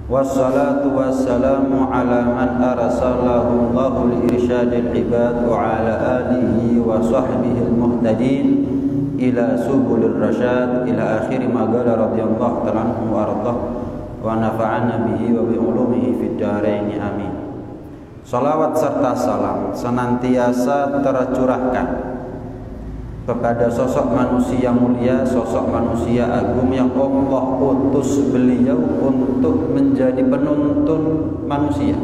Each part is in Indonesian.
Wassalatu wassalamu ala man arsalahu Allahu li irsyadil ibad wa ala alihi wa sahbihi al-muhtadin ila subulir rasyad ila akhir ma qala radhiyallahu ta'ala anhu wa ardah wa nafa'ana bihi wa bi ulumihi fid dharain amin. Salawat serta salam senantiasa tercurahkan kepada sosok manusia mulia, sosok manusia agung yang Allah utus beliau untuk menjadi penuntun manusia,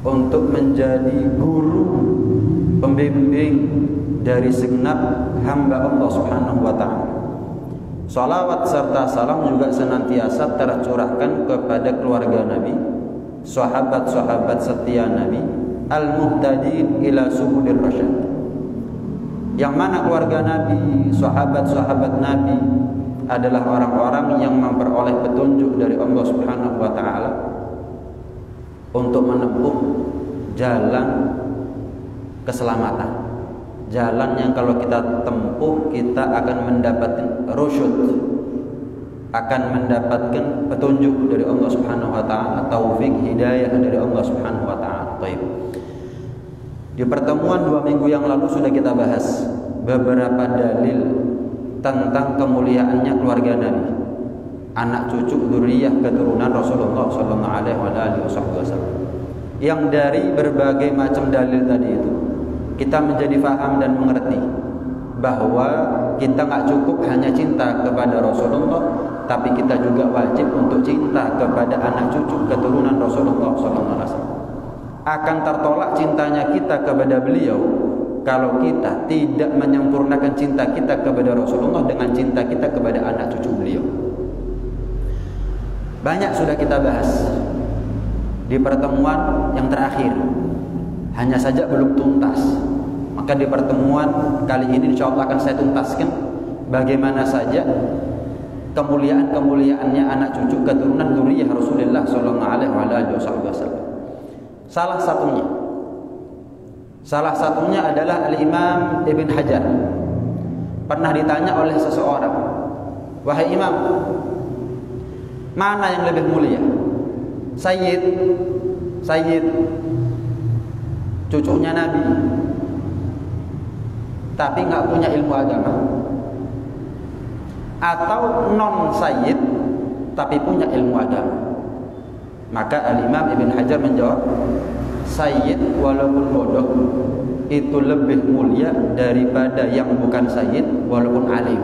untuk menjadi guru pembimbing dari segenap hamba Allah Subhanahu wa ta'ala. Salawat serta salam juga senantiasa tercurahkan kepada keluarga Nabi, sahabat-sahabat setia Nabi, al-muhtadin ila subulir rasyad. Yang mana keluarga Nabi, sahabat-sahabat Nabi adalah orang-orang yang memperoleh petunjuk dari Allah Subhanahu wa ta'ala untuk menempuh jalan keselamatan. Jalan yang kalau kita tempuh kita akan mendapatkan rusyud, akan mendapatkan petunjuk dari Allah Subhanahu wa ta'ala, taufik hidayah dari Allah Subhanahu wa ta'ala. Baik. Di pertemuan 2 minggu yang lalu sudah kita bahas beberapa dalil tentang kemuliaannya keluarga Nabi, anak cucu dzurriyyah keturunan Rasulullah sallallahu alaihi wasallam. Yang dari berbagai macam dalil tadi itu kita menjadi faham dan mengerti bahwa kita nggak cukup hanya cinta kepada Rasulullah, tapi kita juga wajib untuk cinta kepada anak cucu keturunan Rasulullah sallallahu alaihi wasallam. Akan tertolak cintanya kita kepada beliau kalau kita tidak menyempurnakan cinta kita kepada Rasulullah dengan cinta kita kepada anak cucu beliau. Banyak sudah kita bahas di pertemuan yang terakhir, hanya saja belum tuntas. Maka di pertemuan kali ini insya Allah akan saya tuntaskan bagaimana saja kemuliaannya anak cucu keturunan dzurriyyah Rasulullah sallallahu alaihi wasallam. Salah satunya adalah Al-Imam Ibn Hajar. Pernah ditanya oleh seseorang, "Wahai Imam, mana yang lebih mulia? Sayyid cucunya Nabi tapi nggak punya ilmu agama, atau non sayyid tapi punya ilmu agama?" Maka Al-Imam Ibn Hajar menjawab, sayyid walaupun bodoh itu lebih mulia daripada yang bukan sayyid walaupun alim.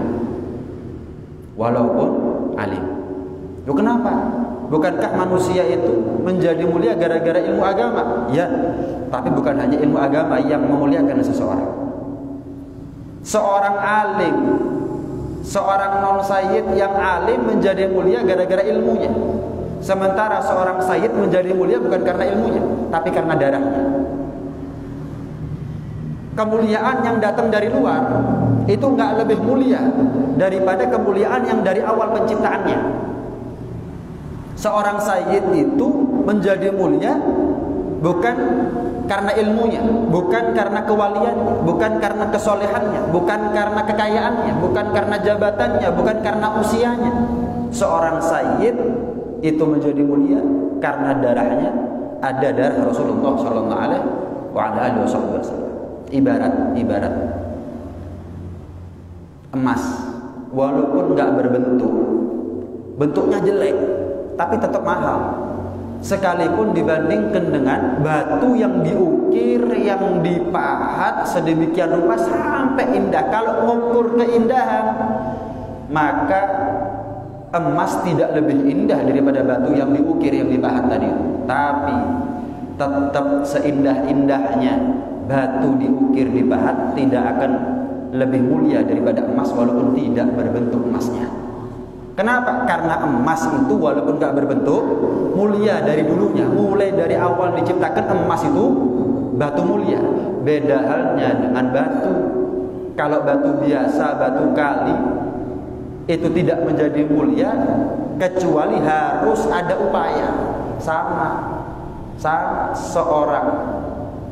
Loh, kenapa? Bukankah manusia itu menjadi mulia gara-gara ilmu agama? Ya, tapi bukan hanya ilmu agama yang memuliakan seseorang. Seorang alim, seorang non sayyid yang alim menjadi mulia gara-gara ilmunya. Sementara seorang sayyid menjadi mulia bukan karena ilmunya, tapi karena darahnya. Kemuliaan yang datang dari luar itu nggak lebih mulia daripada kemuliaan yang dari awal penciptaannya. Seorang sayyid itu menjadi mulia bukan karena ilmunya, bukan karena kewaliannya, bukan karena kesolehannya, bukan karena kekayaannya, bukan karena jabatannya, bukan karena usianya. Seorang sayyid itu menjadi mulia karena darahnya ada darah Rasulullah sallallahu alaihi wasallam. Ibarat emas, walaupun nggak berbentuk, bentuknya jelek, tapi tetap mahal. Sekalipun dibandingkan dengan batu yang diukir, yang dipahat sedemikian rupa sampai indah. Kalau mengukur keindahan, maka emas tidak lebih indah daripada batu yang diukir, yang dipahat tadi. Tapi tetap seindah-indahnya batu diukir, dipahat tidak akan lebih mulia daripada emas walaupun tidak berbentuk emasnya. Kenapa? Karena emas itu walaupun gak berbentuk mulia dari dulunya. Mulai dari awal diciptakan emas itu batu mulia. Beda halnya dengan batu. Kalau batu biasa, batu kali, itu tidak menjadi mulia kecuali harus ada upaya. Sama seorang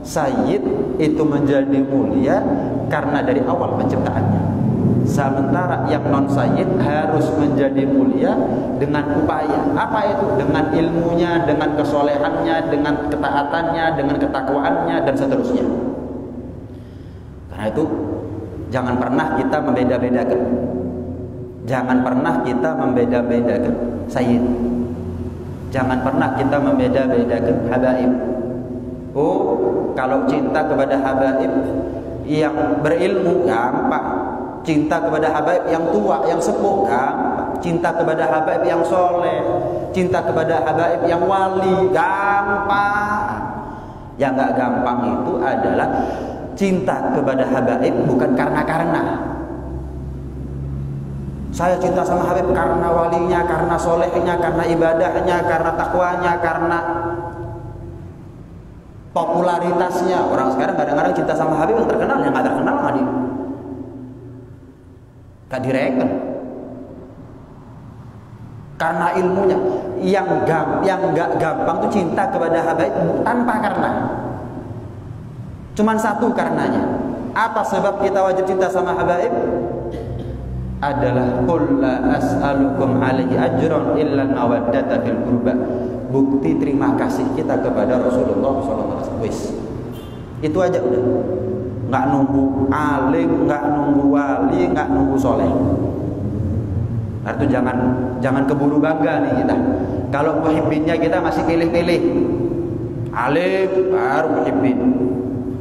sayyid itu menjadi mulia karena dari awal penciptaannya. Sementara yang non sayyid harus menjadi mulia dengan upaya. Apa itu? Dengan ilmunya, dengan kesolehannya, dengan ketaatannya, dengan ketakwaannya, dan seterusnya. Karena itu jangan pernah kita membeda-bedakan. Jangan pernah kita membeda-bedakan sayyid. Jangan pernah kita membeda-bedakan habaib. Oh, kalau cinta kepada habaib yang berilmu gampang. Cinta kepada habaib yang tua, yang sepuh, gampang. Cinta kepada habaib yang soleh, cinta kepada habaib yang wali, gampang. Yang gak gampang itu adalah cinta kepada habaib bukan karena. Saya cinta sama habib karena walinya, karena solehnya, karena ibadahnya, karena takwanya, karena popularitasnya. Orang sekarang kadang-kadang cinta sama habib yang terkenal, yang gak terkenal gak direken. Karena ilmunya yang gak gampang tuh cinta kepada habaib tanpa karena. Cuman satu karenanya. Apa sebab kita wajib cinta sama habaib? Adalah qul la as'alukum alaihi ajran illa mawaddata fil qurba. Bukti terima kasih kita kepada Rasulullah SAW. Itu aja udah. Nggak nunggu alim, nggak nunggu wali, nggak nunggu soleh. Nah, itu jangan keburu bangga nih kita. Kalau muhibbinnya kita masih pilih-pilih. Alim baru muhibbin,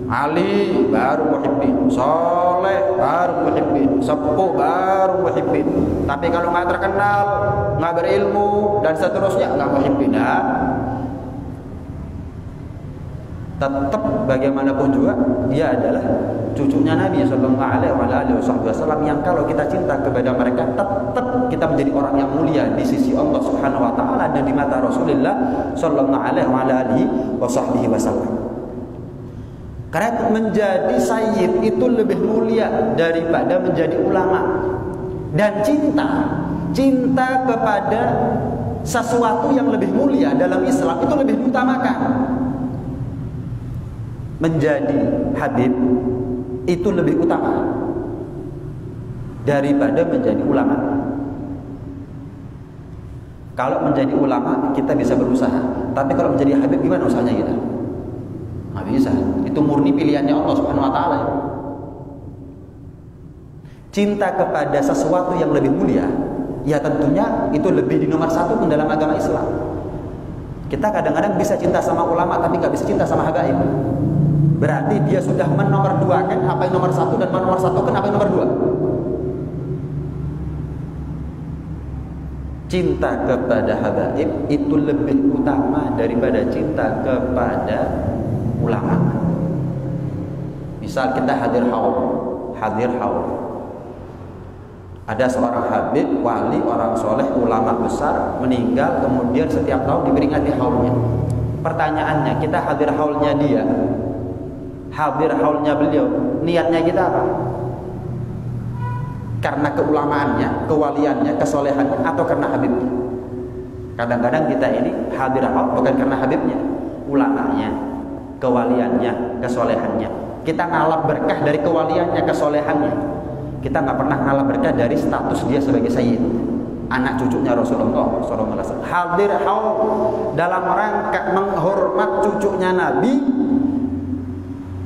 ali baru muhibbin, soleh baru muhibbin, sepuh baru muhibbin. Tapi kalau nggak terkenal, nggak berilmu dan seterusnya nggak muhibbin. Nah, tetap bagaimanapun juga dia adalah cucunya Nabi Sallallahu Alaihi Wasallam yang kalau kita cinta kepada mereka tetap kita menjadi orang yang mulia di sisi Allah Subhanahu Wa Taala dan di mata Rasulullah Sallallahu Alaihi Wasallam. Karena menjadi sayyid itu lebih mulia daripada menjadi ulama. Dan cinta kepada sesuatu yang lebih mulia dalam Islam itu lebih diutamakan. Menjadi habib itu lebih utama daripada menjadi ulama. Kalau menjadi ulama kita bisa berusaha, tapi kalau menjadi habib gimana usahanya kita? Nggak bisa. Itu murni pilihannya Allah Subhanahu Wa Taala. Cinta kepada sesuatu yang lebih mulia, ya tentunya itu lebih di nomor satu dalam agama Islam. Kita kadang-kadang bisa cinta sama ulama tapi nggak bisa cinta sama habaib. Berarti dia sudah menomorduakan apa yang nomor satu dan nomor satu kan apa yang nomor dua. Cinta kepada habaib itu lebih utama daripada cinta kepada ulama. Misal kita hadir haul. Ada seorang habib, wali, orang soleh, ulama besar meninggal, kemudian setiap tahun diperingati haulnya. Pertanyaannya, kita hadir haulnya dia, hadir haulnya beliau, niatnya kita apa? Karena keulamaannya, kewaliannya, kesolehannya, atau karena habibnya? Kadang-kadang kita ini hadir haul bukan karena habibnya, ulamanya, kewaliannya, kesolehannya. Kita ngalap berkah dari kewaliannya, kesolehannya. Kita nggak pernah ngalap berkah dari status dia sebagai sayyid, anak cucunya Rasulullah SAW. Hadir haul dalam rangka menghormat cucunya Nabi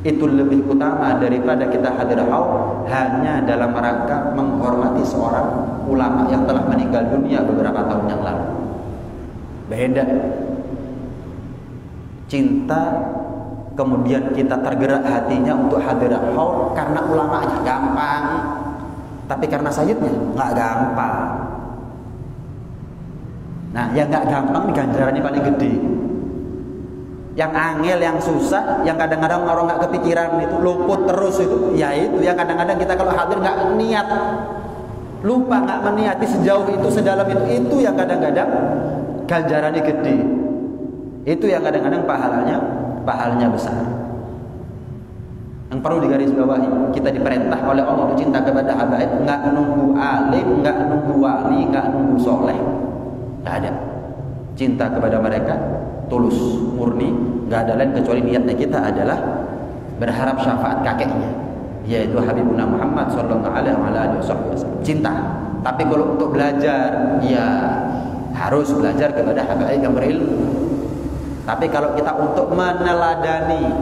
itu lebih utama daripada kita hadir haul hanya dalam rangka menghormati seorang ulama yang telah meninggal dunia beberapa tahun yang lalu. Beda. Cinta kemudian kita tergerak hatinya untuk hadir haul karena ulamanya gampang, tapi karena sayyidnya nggak gampang. Nah, yang nggak gampang nih ganjarannya paling gede. Yang angel, yang susah, yang kadang-kadang orang nggak kepikiran itu luput terus itu, ya itu yang kadang-kadang kita kalau hadir nggak niat, lupa nggak meniati sejauh itu, sedalam itu yang kadang-kadang ganjarannya gede. Itu yang kadang-kadang pahalanya besar. Yang perlu digarisbawahi, kita diperintah oleh Allah untuk cinta kepada habaib, nggak nunggu alim, nggak nunggu wali, nggak nunggu soleh, nggak ada. Cinta kepada mereka tulus, murni, nggak ada lain kecuali niatnya kita adalah berharap syafaat kakeknya yaitu Habibuna Muhammad sallallahu alaihi wasallam. Cinta. Tapi kalau untuk belajar, ya harus belajar kepada habaib yang berilmu. Tapi kalau kita untuk meneladani,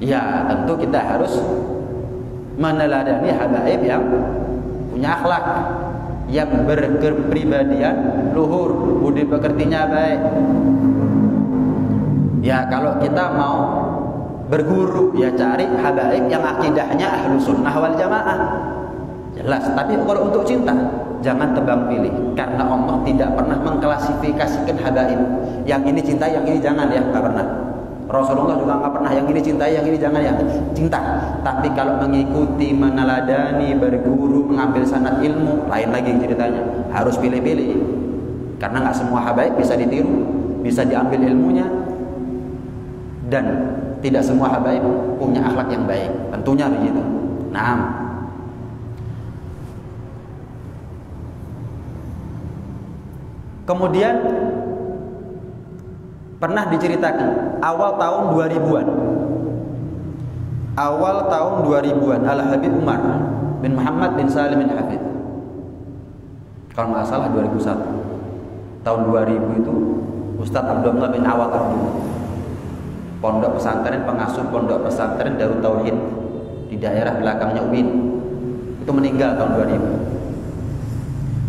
ya tentu kita harus meneladani habaib yang punya akhlak, yang berkepribadian luhur, budi pekertinya baik. Ya kalau kita mau berguru, ya cari habaib yang akidahnya ahlu sunnah wal jamaah, jelas. Tapi kalau untuk cinta, jangan tebang pilih, karena Allah tidak pernah mengklasifikasikan habaib. Yang ini cinta, yang ini jangan, ya nggak pernah. Rasulullah juga nggak pernah yang ini cintai, yang ini jangan, ya cinta. Tapi kalau mengikuti, meneladani, berguru, mengambil sanad ilmu, lain lagi ceritanya. Harus pilih-pilih, karena nggak semua habaib bisa ditiru, bisa diambil ilmunya, dan tidak semua habaib punya akhlak yang baik. Tentunya begitu. Nah, kemudian pernah diceritakan awal tahun 2000-an. Awal tahun 2000-an Al-Habib Umar bin Muhammad bin Salim bin Hafid. Kalau nggak salah 2001. Tahun 2000 itu Ustadz Abdullah bin Awad Abdul, pondok pesantren, pengasuh pondok pesantren Darut Tauhid di daerah belakangnya UIN, itu meninggal tahun 2000.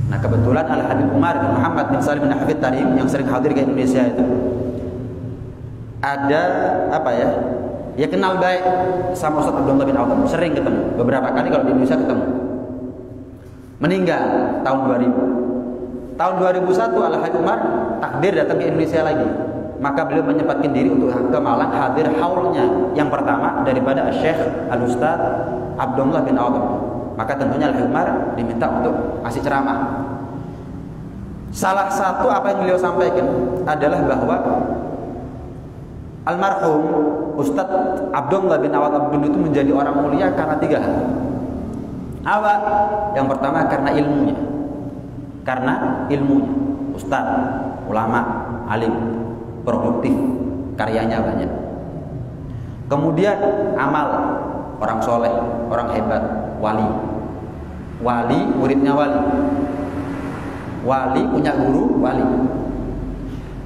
Nah kebetulan Al-Habib Umar bin Muhammad bin Salim bin Hafid tadi yang sering hadir ke Indonesia itu ada apa ya? Ya kenal baik sama Ustaz Abdullah bin Awad, sering ketemu, beberapa kali kalau di Indonesia ketemu. Meninggal tahun 2000. Tahun 2001 Al-Habib Umar takdir datang ke Indonesia lagi. Maka beliau menyempatkan diri untuk ke Malang, hadir haulnya yang pertama daripada Syekh Al-Ustaz Abdullah bin Awad. Maka tentunya Al-Habib Umar diminta untuk kasih ceramah. Salah satu apa yang beliau sampaikan adalah bahwa almarhum Ustadz Abdullah bin Awad Abdul itu menjadi orang mulia karena 3 hal. Apa? Yang pertama karena ilmunya. Karena ilmunya. Ustadz, ulama, alim, produktif, karyanya banyak. Kemudian amal, orang soleh, orang hebat, wali. Wali, muridnya wali. Wali punya guru, wali.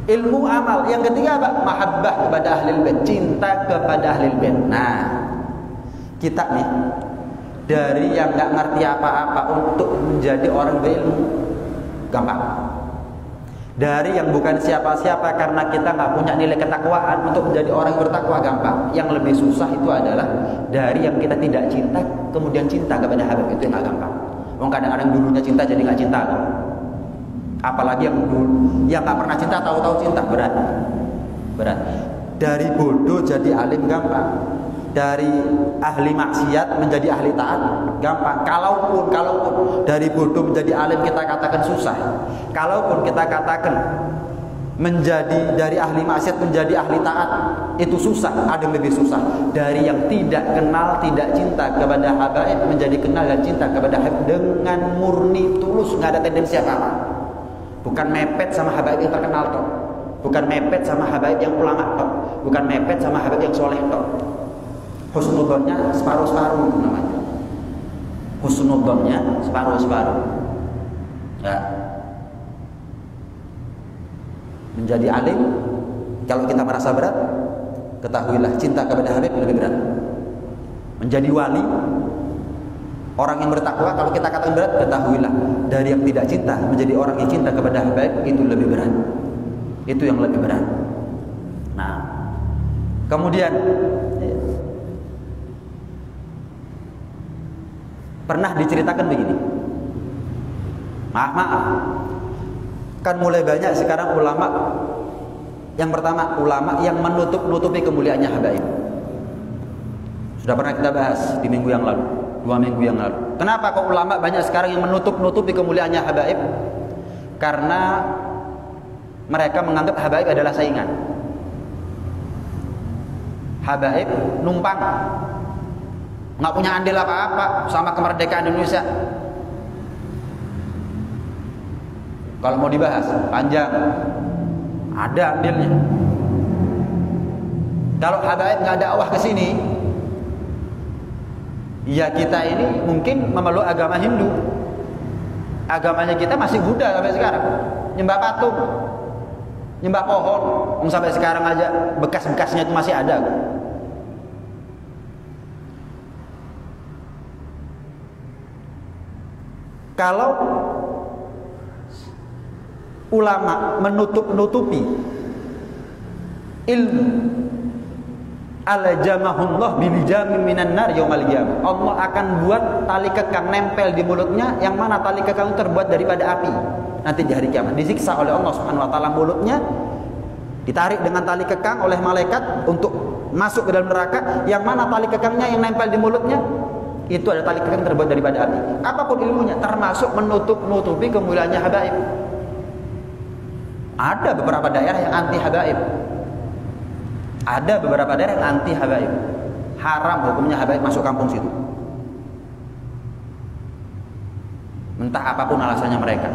Ilmu, amal. Yang ketiga apa? Mahabbah kepada ahlul bait, cinta kepada ahlul bait. Nah, kita nih dari yang nggak ngerti apa-apa untuk menjadi orang berilmu gampang. Dari yang bukan siapa-siapa karena kita nggak punya nilai ketakwaan untuk menjadi orang yang bertakwa gampang. Yang lebih susah itu adalah dari yang kita tidak cinta kemudian cinta kepada habib, itu yang nggak gampang. Kadang-kadang dulunya cinta jadi nggak cinta kan? Apalagi yang dulu yang nggak pernah cinta tahu-tahu cinta, berat. Dari bodoh jadi alim gampang. Dari ahli maksiat menjadi ahli taat gampang. Kalaupun dari bodoh menjadi alim kita katakan susah. Kalaupun kita katakan menjadi dari ahli maksiat menjadi ahli taat itu susah, ada yang lebih susah. Dari yang tidak kenal, tidak cinta kepada habaib menjadi kenal dan cinta kepada habaib dengan murni tulus, nggak ada tendensi apa-apa. Bukan mepet sama habaib yang terkenal toh, bukan mepet sama habaib yang ulama toh, bukan mepet sama habaib yang soleh toh. Husnudzonnya separuh-separuh namanya. Husnudzonnya separuh-separuh. Ya. Menjadi alim, kalau kita merasa berat, ketahuilah cinta kepada habib lebih berat. Menjadi wali, orang yang bertakwa, kalau kita katakan berat, ketahuilah dari yang tidak cinta menjadi orang yang cinta kepada habib itu lebih berat. Itu yang lebih berat. Nah, kemudian pernah diceritakan begini. Maaf, kan mulai banyak sekarang ulama. Yang pertama, ulama yang menutup-nutupi kemuliaannya habaib. Sudah pernah kita bahas di minggu yang lalu, 2 minggu yang lalu. Kenapa kok ulama banyak sekarang yang menutup-nutupi kemuliaannya habaib? Karena mereka menganggap habaib adalah saingan. Habaib numpang, nggak punya andil apa-apa sama kemerdekaan Indonesia. Kalau mau dibahas panjang, ada andilnya. Kalau habaib nggak dakwah ke sini, Ya kita ini mungkin memeluk agama Hindu. Agamanya kita masih Buddha sampai sekarang. Nyembah patung, nyembah pohon. Sampai sekarang aja bekas-bekasnya itu masih ada. Kalau ulama menutup-nutupi ilmu, alajamahullah bilijamin minan nar yaumal qiyamah. Allah akan buat tali kekang nempel di mulutnya, yang mana tali kekang terbuat daripada api. Nanti di hari kiamat disiksa oleh Allah Subhanahu wa taala mulutnya, ditarik dengan tali kekang oleh malaikat untuk masuk ke dalam neraka, yang mana tali kekangnya yang nempel di mulutnya itu ada tali kekang terbuat daripada api. Apapun ilmunya, termasuk menutup-nutupi kemuliaannya habaib. Ada beberapa daerah yang anti habaib. Ada beberapa daerah yang anti habaib. Haram hukumnya habaib masuk kampung situ. Entah apapun alasannya mereka.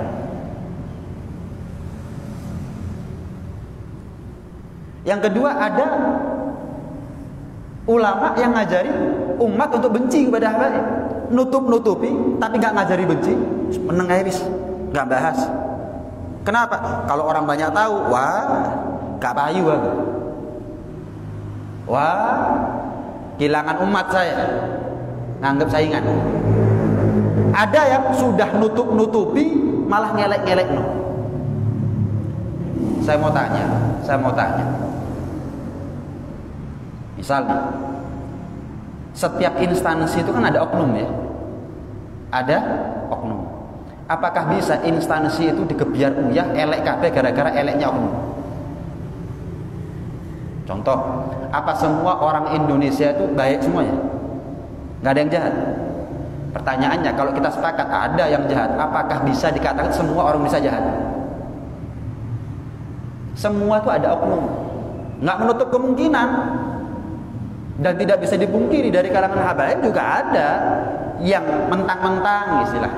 Yang kedua, ada ulama yang ngajari umat untuk benci kepada habaib. Nutup-nutupi tapi gak ngajari benci, menengairis, gak bahas. Kenapa? Kalau orang banyak tahu, wah, gak payu aku. Wah, kehilangan umat saya, nganggap saingan. Ada yang sudah nutup-nutupi malah ngelek-ngelek. Saya mau tanya. Misalnya, setiap instansi itu kan ada oknum ya. Ada oknum. Apakah bisa instansi itu digebiar uyah elek kabeh gara-gara eleknya oknum? Contoh, apa semua orang Indonesia itu baik semuanya? Nggak ada yang jahat. Pertanyaannya, kalau kita sepakat ada yang jahat, apakah bisa dikatakan semua orang bisa jahat? Semua itu ada oknum. Nggak menutup kemungkinan. Dan tidak bisa dipungkiri dari kalangan habaib juga ada yang mentang-mentang istilah,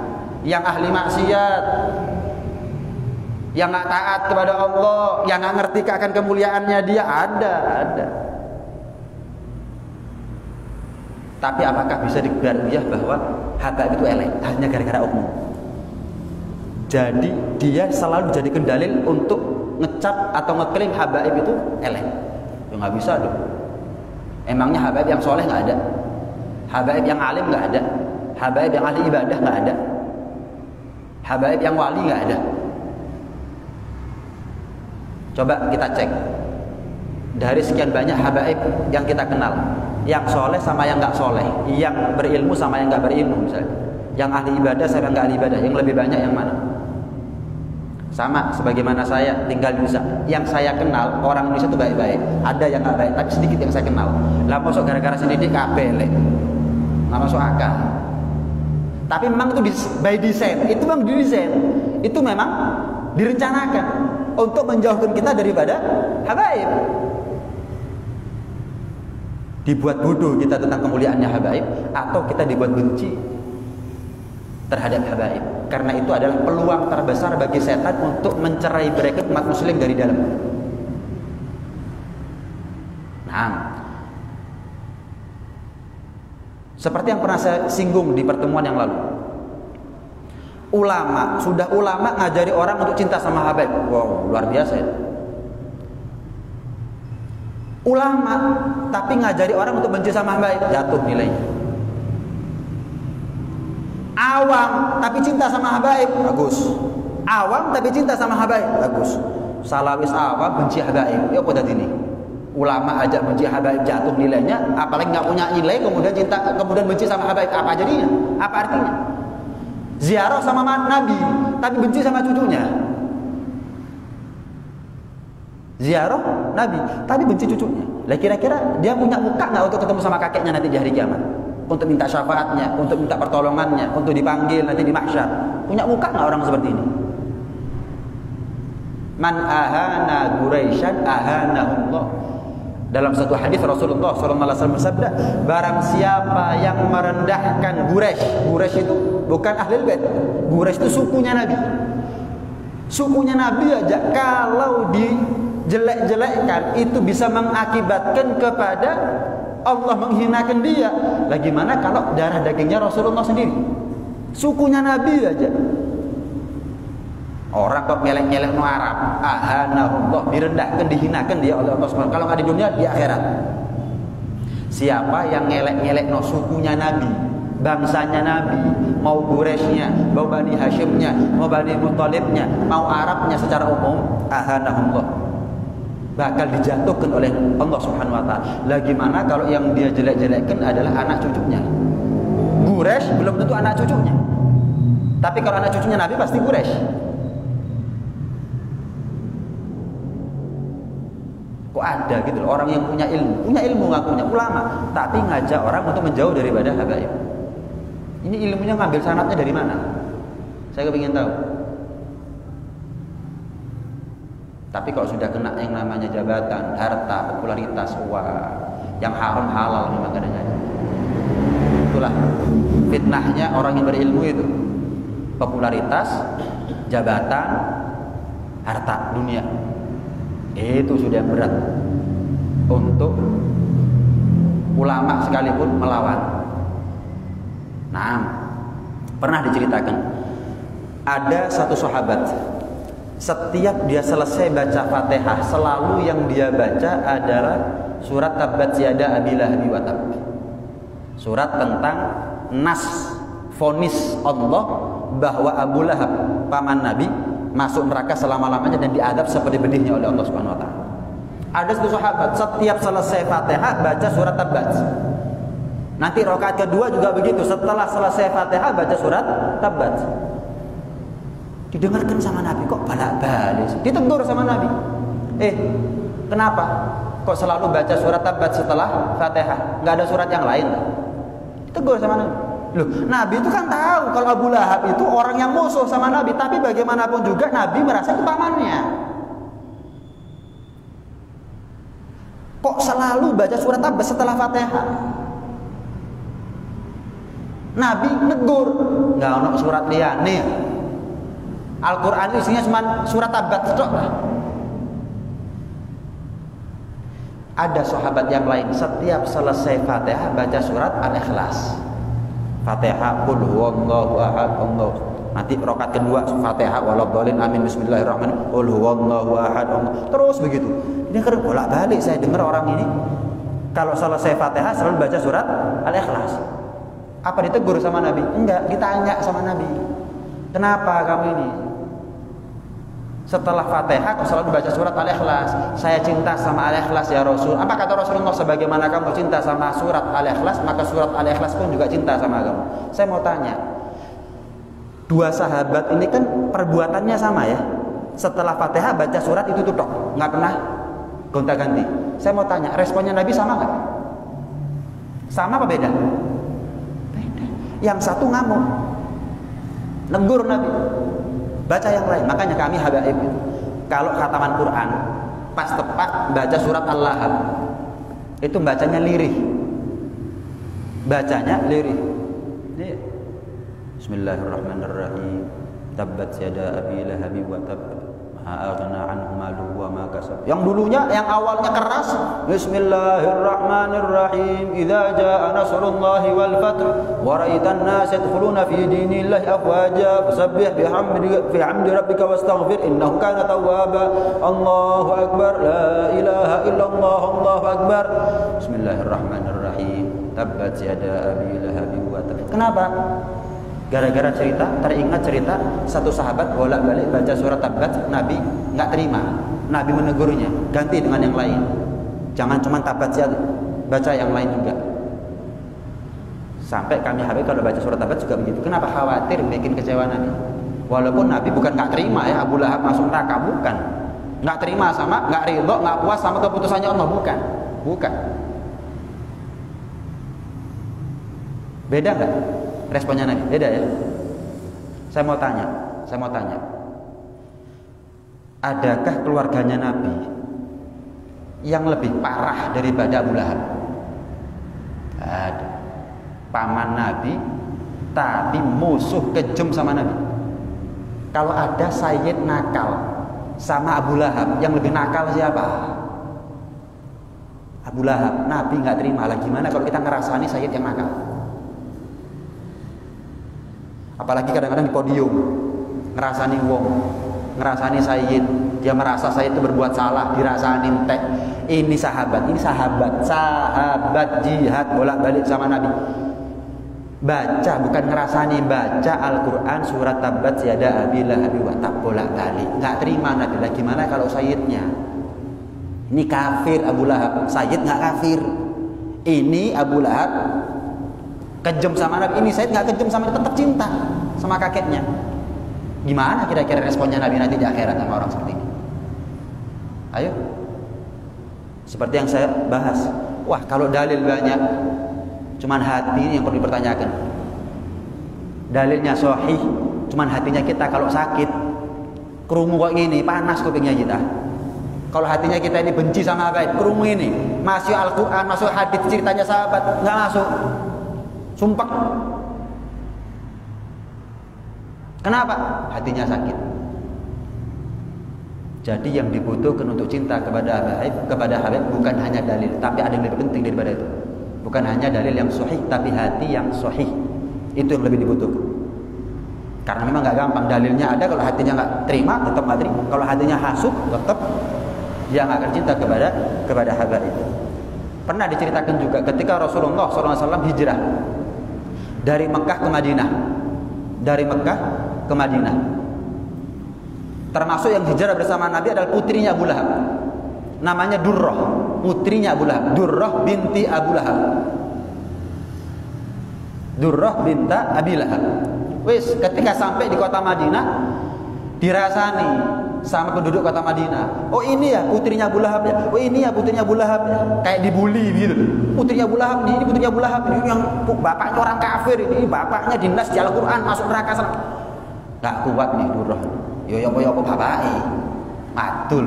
yang ahli maksiat, yang nggak taat kepada Allah, yang nggak ngerti akan kemuliaannya dia, ada. Tapi apakah bisa digebiar bahwa habaib itu elek hanya gara-gara oknum? Jadi dia selalu dijadikan dalil untuk ngecap atau ngeklaim habaib itu elek. Ya nggak bisa dong. Emangnya habaib yang soleh nggak ada? Habaib yang alim nggak ada? Habaib yang ahli ibadah nggak ada? Habaib yang wali nggak ada? Coba kita cek dari sekian banyak habaib yang kita kenal, yang soleh sama yang nggak soleh, yang berilmu sama yang nggak berilmu misalnya, yang ahli ibadah sama yang nggak ahli ibadah, yang lebih banyak yang mana? Sama sebagaimana saya tinggal di Indonesia, yang saya kenal orang Indonesia itu baik-baik, ada yang nggak baik, tapi sedikit yang saya kenal. Lah masuk gara-gara sendiri kabelek, nggak masuk akal. Tapi memang itu by design, itu memang didesain, itu memang direncanakan untuk menjauhkan kita daripada habaib. Dibuat bodoh kita tentang kemuliaannya habaib, atau kita dibuat benci terhadap habaib. Karena itu adalah peluang terbesar bagi setan untuk mencerai berai umat muslim dari dalam. Nah, seperti yang pernah saya singgung di pertemuan yang lalu, ulama ngajari orang untuk cinta sama habaib. Wow, luar biasa ya. Ulama tapi ngajari orang untuk benci sama habaib, jatuh nilainya. Awam tapi cinta sama habaib, bagus. Awam tapi cinta sama habaib, bagus. Salawis awam benci habaib, ya pada ini. Ulama aja benci habaib, jatuh nilainya. Apalagi nggak punya nilai kemudian benci sama habaib, apa jadinya? Apa artinya? Ziarah sama Nabi tapi benci sama cucunya. Ziarah Nabi tapi benci cucunya. Lah kira-kira dia punya muka nggak untuk ketemu sama kakeknya nanti di hari kiamat? Untuk minta syafaatnya, untuk minta pertolongannya, untuk dipanggil nanti di mahsyar. Punya muka nggak orang seperti ini? Man ahana Quraisyan ahanahullah. Dalam satu hadis Rasulullah SAW bersabda, barang siapa yang merendahkan Quraisy itu bukan ahlul bait. Quraisy itu sukunya Nabi. Sukunya Nabi aja kalau dijelek-jelekkan itu bisa mengakibatkan kepada Allah menghinakan dia. Lah gimana kalau darah dagingnya Rasulullah sendiri? Sukunya Nabi aja. Orang kok ngelek-ngelek no Arab, ahanahullah, direndahkan, dihinakan dia oleh Allah SWT. Kalau nggak di dunia, di akhirat. Siapa yang ngelek-ngelek no sukunya Nabi, bangsanya Nabi, mau Quraisynya, mau Bani Hashimnya, mau Bani Muthalibnya, mau Arabnya secara umum, ahanahullah, bakal dijatuhkan oleh Allah Subhanahu Wa Taala. Lah gimana kalau yang dia jelek-jelekkan adalah anak cucunya? Quraisy belum tentu anak cucunya, tapi kalau anak cucunya Nabi pasti Quraisy. Kok ada gitu loh, orang yang punya ilmu ngakunya ulama, tapi ngajak orang untuk menjauh daripada habaib. Ini ilmunya ngambil sanatnya dari mana? Saya kepingin tahu. Tapi kalau sudah kena yang namanya jabatan, harta, popularitas, wah, yang haram halal memang kadang-kadang. Itulah fitnahnya orang yang berilmu itu. Popularitas, jabatan, harta dunia. Itu sudah berat untuk ulama sekalipun melawan. Nah, pernah diceritakan ada satu sahabat, setiap dia selesai baca Fatihah, selalu yang dia baca adalah surat Tabbat Yada Abi Lahab wa Tabb. Surat tentang nas vonis Allah bahwa Abu Lahab paman Nabi masuk neraka selama-lamanya dan diadab seperti bedihnya oleh Allah Subhanahu Wa Taala. Ada satu sahabat setiap selesai Fatihah baca surat Tabbat. Nanti rakaat kedua juga begitu, setelah selesai Fatihah baca surat Tabbat. Didengarkan sama Nabi, kok balik-balik? Ditegur sama Nabi. Kenapa? Kok selalu baca surat Tabbat setelah Fatihah? Nggak ada surat yang lain? Ditegur sama Nabi. Loh, Nabi itu kan tahu kalau Abu Lahab itu orang yang musuh sama Nabi, tapi bagaimanapun juga Nabi merasa itu pamannya. Kok selalu baca surat Tabbat setelah Fatihah? Nabi negur, nggak ono surat liyane. Al-Quran itu isinya cuma surat Tabbat tok. Ada sahabat yang lain setiap selesai Fatihah baca surat Al-Ikhlas. Fatihah qul huwallahu ahad Allah. Nanti rakaat kedua Fatihah waladhdallin amin bismillahirrahmanirrahim qul huwallahu ahad Allah. Terus begitu. Ini kan bolak-balik saya dengar orang ini kalau selesai Fatihah selalu baca surat Al-Ikhlas. Apa ditegur sama Nabi? Enggak, ditanya sama Nabi. Kenapa kamu ini? Setelah Fatihah kau selalu baca surat Al-Ikhlas. Saya cinta sama Al-Ikhlas ya Rasul. Apa kata Rasulullah? Sebagaimana kamu cinta sama surat Al-Ikhlas, maka surat Al-Ikhlas pun juga cinta sama kamu. Saya mau tanya, dua sahabat ini kan perbuatannya sama ya. Setelah Fatihah baca surat itu tok, nggak pernah gonta-ganti. Saya mau tanya, responnya Nabi sama nggak? Sama apa beda? Beda. Yang satu ngamuk, negur Nabi. Baca yang lain. Makanya kami habaib itu kalau khataman Quran pas tepat baca surat Al-Lahab itu bacanya lirih. Bacanya lirih. Bismillahirrahmanirrahim. Tabbat yada Abi Lahab wa Tabb. Aghna anhu maluhu wa ma kasab. Yang dulunya, yang awalnya keras, Bismillahirrahmanirrahim. Idza jaa nasrullahi wal fath wa ra'aitan nas yadkhuluna fi dinillahi afwaja fasabbih bihamdi rabbika wastaghfir innahu kana tawwaba. Allahu akbar, la ilaha illallah, Allahu akbar. Bismillahirrahmanirrahim. Tabbat yada Abi Lahab wa Tabb. Kenapa? Gara-gara teringat cerita satu sahabat bolak-balik baca surat Tabbat, Nabi nggak terima, Nabi menegurnya, ganti dengan yang lain. Jangan cuma Tabbat saja, baca yang lain juga. Sampai kami habis kalau baca surat Tabbat juga begitu. Kenapa? Khawatir bikin kecewa Nabi. Walaupun Nabi bukan nggak terima ya Abu Lahab masuk neraka, bukan. Nggak terima sama, nggak ridho, nggak puas sama keputusannya Allah, bukan. Beda nggak? Responnya Nabi beda ya. Saya mau tanya, adakah keluarganya Nabi yang lebih parah daripada Abu Lahab? Ada. Paman Nabi tapi musuh kejam sama Nabi. Kalau ada Sayyid nakal sama Abu Lahab, yang lebih nakal siapa? Abu Lahab, Nabi nggak terima lah. Gimana kalau kita ngerasani Sayyid yang nakal? Apalagi kadang-kadang di podium ngerasani wong, ngerasani Sayyid, dia merasa Sayyid itu berbuat salah, dirasanin teh. Ini sahabat jihad bolak-balik sama Nabi. Baca, bukan ngerasani, baca Al-Quran surat Tabbat yada abi lahabi wa tab bolak-balik. Nggak terima Nabi lah. Gimana kalau Sayyidnya? Ini kafir Abu Lahab, Sayyid nggak kafir. Ini Abu Lahab kejam sama Nabi, ini Sayyid nggak kejam sama, tetap cinta sama kakeknya. Gimana kira-kira responnya Nabi nanti di akhirat sama orang seperti ini? Ayo, seperti yang saya bahas. Wah, kalau dalil banyak, cuman hati yang perlu dipertanyakan. Dalilnya sahih, cuman hatinya kita kalau sakit, kerumu kok gini, panas kupingnya kita. Kalau hatinya kita ini benci sama Habaib, kerumu ini, masuk Al-Quran, masuk hadis ceritanya sahabat, nggak masuk, sumpah. Kenapa? Hatinya sakit. Jadi yang dibutuhkan untuk cinta kepada Habib bukan hanya dalil, tapi ada yang lebih penting daripada itu. Bukan hanya dalil yang sahih, tapi hati yang sahih. Itu yang lebih dibutuhkan. Karena memang nggak gampang, dalilnya ada, kalau hatinya nggak terima, tetap nggak terima. Kalau hatinya hasud, tetap dia nggak akan cinta kepada Habib. Pernah diceritakan juga ketika Rasulullah SAW hijrah dari Mekah ke Madinah. Termasuk yang hijrah bersama Nabi adalah putrinya Abu Lahab. Namanya Durrah, putrinya Abu Lahab. Durrah binti Abu Lahab. Durrah binta Abi Lahab. Wis, ketika sampai di kota Madinah, dirasani sama penduduk kota Madinah. Oh ini ya putrinya Abu Lahab ya. Oh ini ya putrinya Abu Lahab ya. Kayak dibully gitu. Putrinya Abu Lahab ini putrinya Abu Lahab ini yang bapaknya orang kafir ini, bapaknya dinas di Al-Quran masuk neraka sana. Gak kuat nih Durrah. Yo bapake. Matul.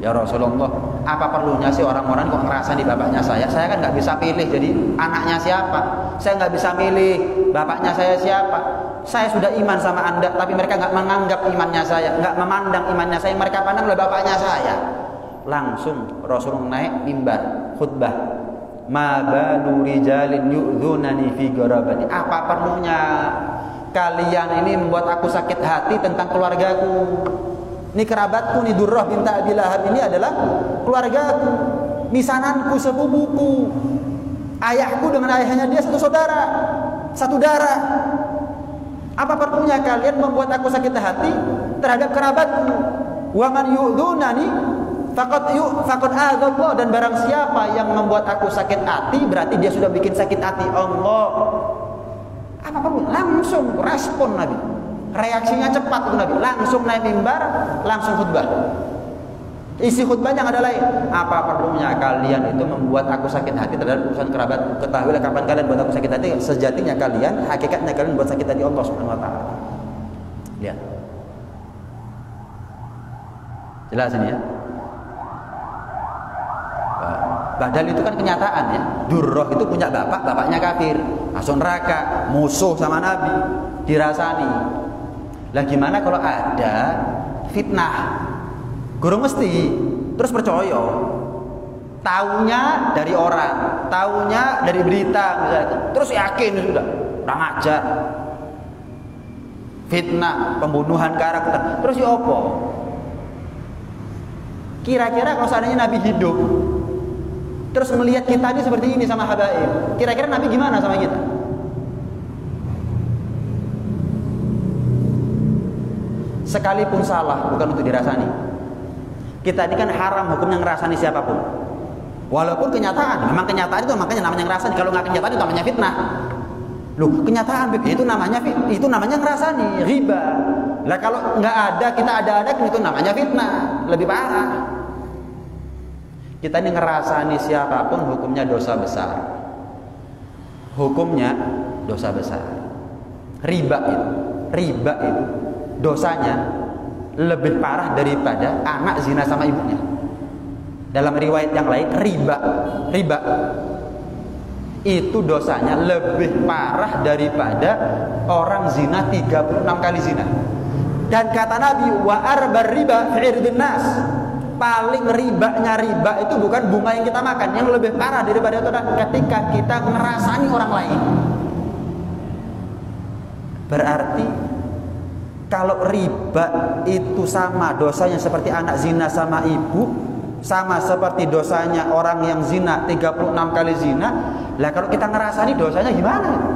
Ya Rasulullah, apa perlunya sih orang-orang kok ngerasa di bapaknya saya? Saya kan nggak bisa pilih jadi anaknya siapa. Saya nggak bisa milih bapaknya saya siapa. Saya sudah iman sama Anda, tapi mereka nggak menganggap imannya saya, nggak memandang imannya saya. Mereka pandang oleh bapaknya saya. Langsung Rasulullah naik mimbar khutbah. Ma balu rijalin yu'dzunani fi gharabati. Apa perlunya kalian ini membuat aku sakit hati tentang keluargaku? Ini kerabatku nih, Durrah binta Abi Lahab ini adalah keluargaku, misananku, sepupuku. Ayahku dengan ayahnya dia satu saudara, satu darah. Apa perlunya kalian membuat aku sakit hati terhadap kerabatku? Wa man yu'dzunani faqad adzallah, dan barang siapa yang membuat aku sakit hati berarti dia sudah bikin sakit hati Allah. Apa perlu? Langsung respon Nabi. Reaksinya cepat tuh Nabi, langsung naik mimbar, langsung khutbah. Isi khutbahnya ada lain. Apa perlunya kalian itu membuat aku sakit hati terhadap urusan kerabat? Ketahuilah kapan kalian buat aku sakit hati, sejatinya kalian, hakikatnya kalian buat sakit hati Allah Subhanahu wa taala. Lihat. Jelas ini ya. Padahal itu kan kenyataan ya. Durrah itu punya bapak, bapaknya kafir, masuk neraka, musuh sama Nabi, dirasani. Lah gimana kalau ada fitnah? Guru mesti terus percaya. Taunya dari orang, taunya dari berita misalnya. Terus yakin sudah, kurang ajar. Fitnah, pembunuhan karakter. Terus ya apa? Kira-kira kalau seandainya Nabi hidup terus melihat kita ini seperti ini sama Habaib, kira-kira Nabi gimana sama kita? Sekalipun salah bukan untuk dirasani. Kita ini kan haram hukumnya ngerasani siapapun. Walaupun kenyataan, memang kenyataan itu makanya namanya ngerasani. Kalau nggak kenyataan itu namanya fitnah. Loh, kenyataan itu namanya ngerasani, riba. Lah kalau nggak ada, kita ada itu namanya fitnah, lebih parah. Kita ini ngerasani siapapun hukumnya dosa besar. Hukumnya dosa besar. Riba itu dosanya lebih parah daripada anak zina sama ibunya. Dalam riwayat yang lain, riba itu dosanya lebih parah daripada orang zina 36 kali zina. Dan kata Nabi, wa arbar riba fi irdin nas, paling riba itu bukan bunga yang kita makan. Yang lebih parah daripada itu adalah ketika kita ngerasani orang lain. Berarti kalau riba itu sama dosanya seperti anak zina sama ibu, sama seperti dosanya orang yang zina 36 kali zina. Lah kalau kita ngerasani dosanya gimana itu?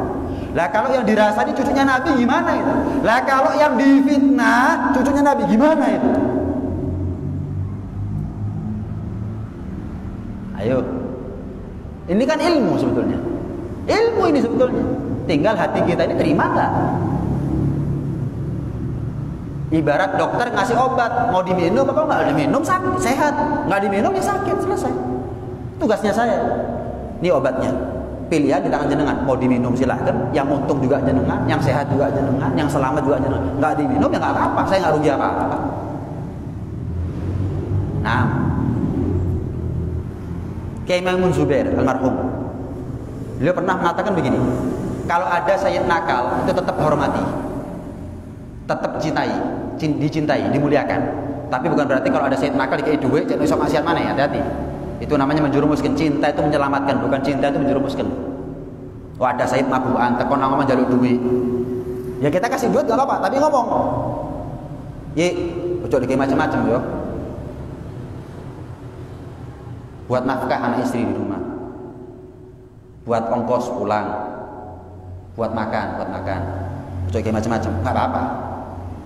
Lah kalau yang dirasani cucunya Nabi gimana itu? Lah kalau yang difitnah cucunya Nabi gimana itu? Ayo. Ini kan ilmu sebetulnya. Ilmu ini sebetulnya. Tinggal hati kita ini terima nggak? Ibarat dokter ngasih obat, mau diminum apa nggak diminum sakit, sehat, nggak diminum ya sakit, selesai. Tugasnya saya. Ini obatnya. Pilihan di tangan jenengan, mau diminum silahkan, yang untung juga jenengan, yang sehat juga jenengan, yang selamat juga jenengan. Nggak diminum ya nggak apa-apa, saya nggak rugi apa-apa. Nah, Kiai Maimun Zubair almarhum, beliau pernah mengatakan begini, kalau ada sayyid nakal itu tetap hormati, tetap dicintai, dimuliakan. Tapi bukan berarti kalau ada sayyid nakal dikei duit, jangan iso maksiat mana ya, hati-hati. Itu namanya menjerumuskan. Cinta itu menyelamatkan, bukan cinta itu menjerumuskan. Wah, ada sayyid mabuan, tekon ngomong jaluk duit. Ya kita kasih duit gak apa-apa, tapi ngomong. Ye, ojo dikei macam-macam yo. Buat nafkah anak istri di rumah. Buat ongkos pulang. Buat makan. Ojo dikei macam-macam, gak apa-apa.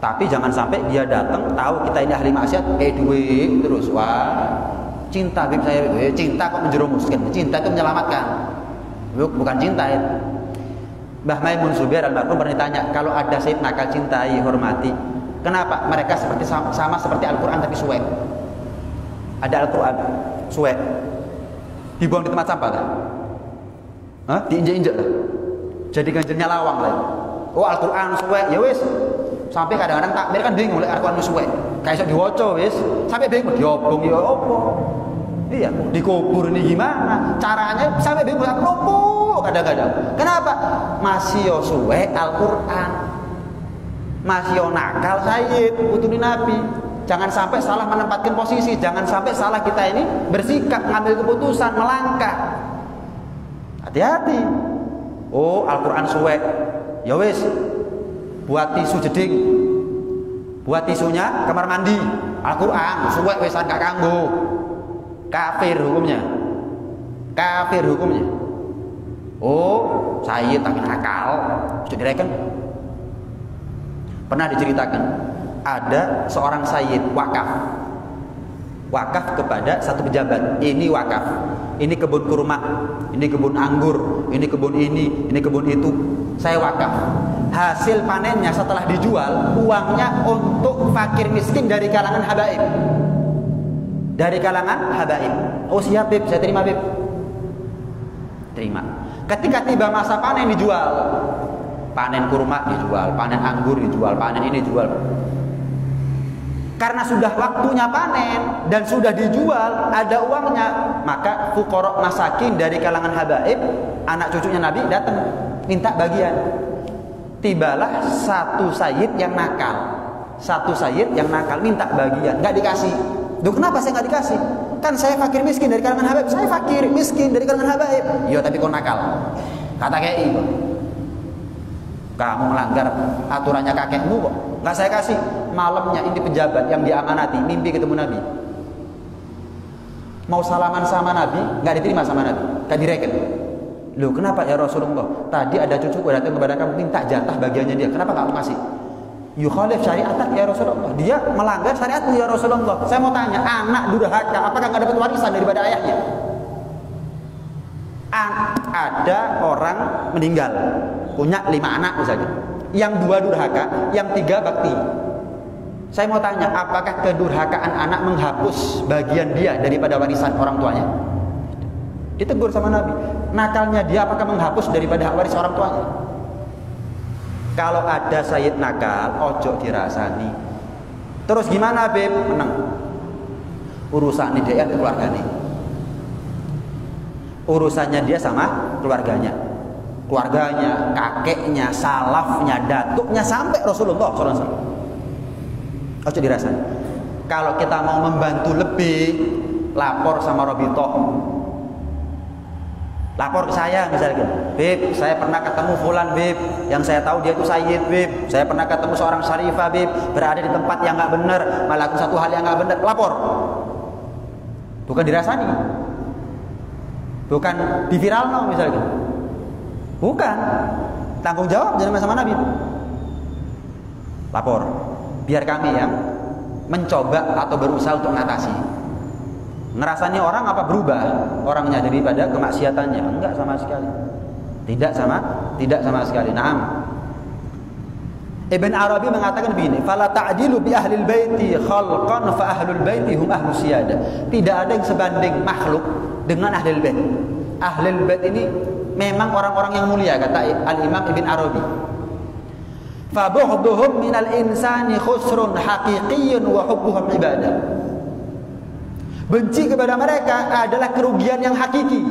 Tapi jangan sampai dia datang tahu kita ini ahli maksiat, duit terus. Wah, cinta bib saya, cinta kok menjerumuskan. Cinta itu menyelamatkan, bukan cinta itu. Mbah Maimun Zubair almarhum pernah ditanya, kalau ada sayyid nakal cintai, hormati, kenapa mereka seperti sama seperti Al-Quran tapi suwek? Ada Al-Quran suwek, dibuang di tempat sampah kan? Diinjek-injek lah, jadi ganjelnya lawang lah. Oh, Al-Quran suwek, ya wis. Sampai kadang-kadang takbir kan bingung oleh Al-Quran suwek, kayak iso diwoco wis, sampai bingung diobong ya opo. Iya, dikubur ini gimana? Caranya sampai bingung opo kadang-kadang. Kenapa? Masih yo suwek Al-Quran. Masih yo nakal sayyid, putune Nabi. Jangan sampai salah menempatkan posisi, jangan sampai salah kita ini bersikap, mengambil keputusan, melangkah. Hati-hati. Oh, Al-Quran suwek. Ya wis. Buat tisu jeding, buat tisunya kamar mandi, Al-Quran suwek wesan gak kanggo, kafir hukumnya. Oh, sayyid tapi nakal, sudah direken. Pernah diceritakan ada seorang sayyid wakaf kepada satu pejabat. Ini wakaf, ini kebun kurma, ini kebun anggur, ini kebun ini kebun itu, saya wakaf. Hasil panennya setelah dijual, uangnya untuk fakir miskin dari kalangan habaib. Oh siap bib, saya terima bib. Terima. Ketika tiba masa panen dijual, panen kurma dijual, panen anggur dijual, panen ini dijual. Karena sudah waktunya panen dan sudah dijual, ada uangnya, maka fuqara masakin dari kalangan habaib, anak cucunya Nabi datang minta bagian. Tibalah satu sayyid yang nakal minta bagian, nggak dikasih. Duh, kenapa saya nggak dikasih? Kan saya fakir miskin dari kalangan habaib. Saya fakir miskin dari kalangan habaib. Iya, tapi kok nakal? Kata KI, kamu melanggar aturannya kakekmu kok. Nggak saya kasih. Malamnya ini pejabat yang diamanati mimpi ketemu Nabi. Mau salaman sama Nabi, nggak diterima sama Nabi, nggak direken. Loh, kenapa ya Rasulullah? Tadi ada cucuku datang kepada kamu minta jatah bagiannya dia. Kenapa kamu kasih? Yukhalif syariatak ya Rasulullah. Dia melanggar syariatmu ya Rasulullah. Saya mau tanya, anak durhaka apakah nggak dapat warisan daripada ayahnya? Ada orang meninggal punya 5 anak misalnya. Yang 2 durhaka, yang 3 bakti. Saya mau tanya, apakah kedurhakaan anak menghapus bagian dia daripada warisan orang tuanya? Ditegur sama Nabi. Nakalnya dia apakah menghapus daripada hak waris orang tuanya? Kalau ada sayyid nakal, ojo dirasani. Terus gimana beb? Menang. Urusan dia dan keluarganya. Urusannya dia sama keluarganya. Keluarganya, kakeknya, salafnya, datuknya sampai Rasulullah SAW. Ojo dirasani. Kalau kita mau membantu lebih, lapor sama Robitoh. Lapor ke saya misalnya, Beb, saya pernah ketemu fulan, Beb, yang saya tahu dia itu sayyid, Beb. Saya pernah ketemu seorang syarifah, Beb, berada di tempat yang nggak benar, melakukan satu hal yang nggak benar. Lapor. Bukan dirasani, bukan diviralno misalnya, bukan. Tanggung jawab jadi sama Nabi. Lapor. Biar kami yang mencoba atau berusaha untuk mengatasi. Ngerasanya orang apa berubah orangnya daripada kemaksiatannya? Enggak sama sekali. Tidak sama sekali. Naam. Ibn Arabi mengatakan begini, "Fala ta'dilu bi ahlil baiti khalqan fa ahlul baiti hum ahlus siyadah." Tidak ada yang sebanding makhluk dengan ahlul bait. Ahlul bait ini memang orang-orang yang mulia, kata Al-Imam Ibn Arabi. Fa bughduhum minal insani khusrun haqiqiyyun wa hubbuhum ibadah. Benci kepada mereka adalah kerugian yang hakiki,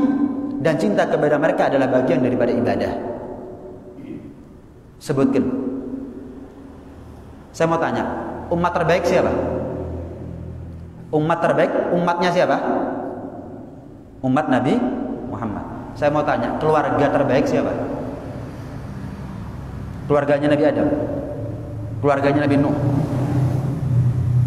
dan cinta kepada mereka adalah bagian daripada ibadah. Sebutkan. Saya mau tanya, umat terbaik siapa? Umat terbaik, umatnya siapa? Umat Nabi Muhammad. Saya mau tanya, keluarga terbaik siapa? Keluarganya Nabi Adam, keluarganya Nabi Nuh,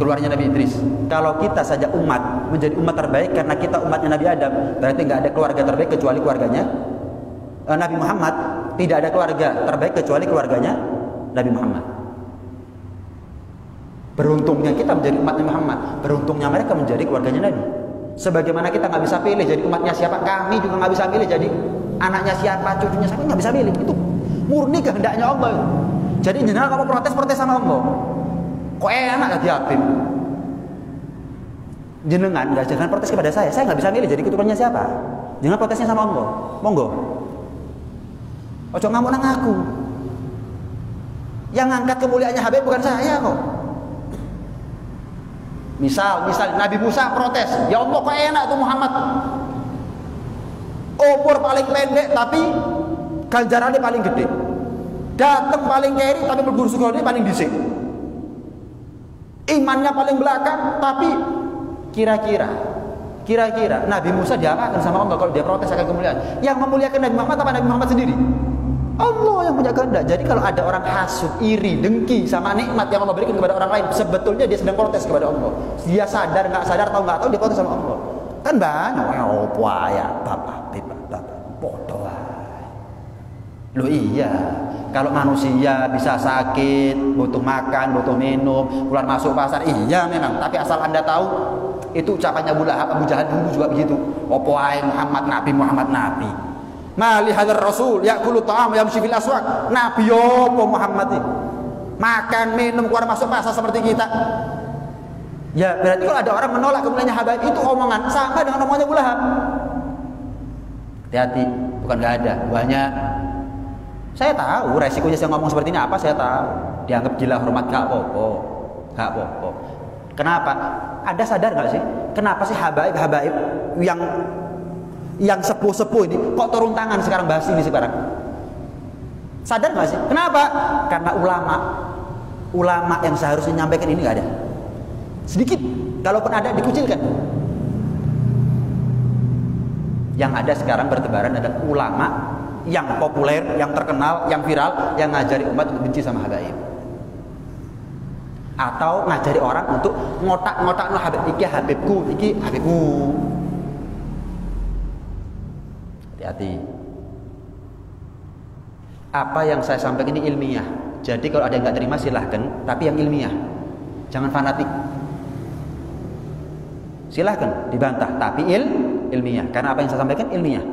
keluarnya Nabi Idris. Kalau kita saja umat menjadi umat terbaik karena kita umatnya Nabi Adam, berarti nggak ada keluarga terbaik kecuali keluarganya Nabi Muhammad. Tidak ada keluarga terbaik kecuali keluarganya Nabi Muhammad. Beruntungnya kita menjadi umatnya Muhammad, beruntungnya mereka menjadi keluarganya Nabi. Sebagaimana kita nggak bisa pilih jadi umatnya siapa, kami juga nggak bisa pilih jadi anaknya siapa, cucunya siapa, nggak bisa pilih. Itu murni kehendaknya Allah. Jadi jenengan kalau protes sama Allah. Kok enak gak diapin? Jenengan jangan protes kepada saya nggak bisa milih jadi keturunannya siapa. Jangan protesnya sama Allah. Monggo. Ojo ngamuk nang aku. Yang ngangkat kemuliaannya Habib bukan saya kok. Misal Nabi Musa protes, ya Allah kok enak tuh Muhammad. Umur paling pendek tapi ganjarannya paling gede. Datang paling keri tapi berguru surga paling dhisik. Imannya paling belakang, tapi kira-kira Nabi Musa diapakan sama Allah kalau dia protes akan kemuliaan? Yang memuliakan Nabi Muhammad apa Nabi Muhammad sendiri? Allah yang punya kehendak. Jadi kalau ada orang hasud, iri, dengki sama nikmat yang Allah berikan kepada orang lain, sebetulnya dia sedang protes kepada Allah. Dia sadar nggak sadar, tahu nggak tahu, dia protes sama Allah. Kan banyak orang ya bapak bodoh. Loh iya, kalau manusia bisa sakit, butuh makan, butuh minum, keluar masuk pasar, iya memang. Tapi asal Anda tahu, itu ucapannya Abu Jahal dulu juga begitu. Opo ae Muhammad Nabi. Mali hadar Rasul ya'kulu ta'am yamshi fil aswaq. Nabi opo Muhammad ini? Makan, minum, keluar masuk pasar seperti kita. Ya, berarti kalau ada orang menolak kemuliaannya Habib, itu omongan sama dengan omongannya Abu Lahab. Hati-hati, bukan nggak ada, banyak. Saya tahu resikonya saya ngomong seperti ini apa, saya tahu. Dianggap gila hormat gak apa-apa. Kenapa? Anda sadar gak sih? Kenapa sih habaib yang sepuh-sepuh ini kok turun tangan sekarang bahas ini sekarang? Sadar gak sih? Kenapa? Karena ulama yang seharusnya menyampaikan ini gak ada. Sedikit, kalaupun ada dikucilkan. Yang ada sekarang bertebaran adalah ulama yang populer, yang terkenal, yang viral, yang ngajari umat untuk benci sama habaib, atau ngajari orang untuk ngotak-ngotak no habib, iki habibku. Hati-hati. Apa yang saya sampaikan ini ilmiah. Jadi kalau ada yang nggak terima silahkan, tapi yang ilmiah, jangan fanatik. Silahkan dibantah, tapi ilmiah. Karena apa yang saya sampaikan ilmiah.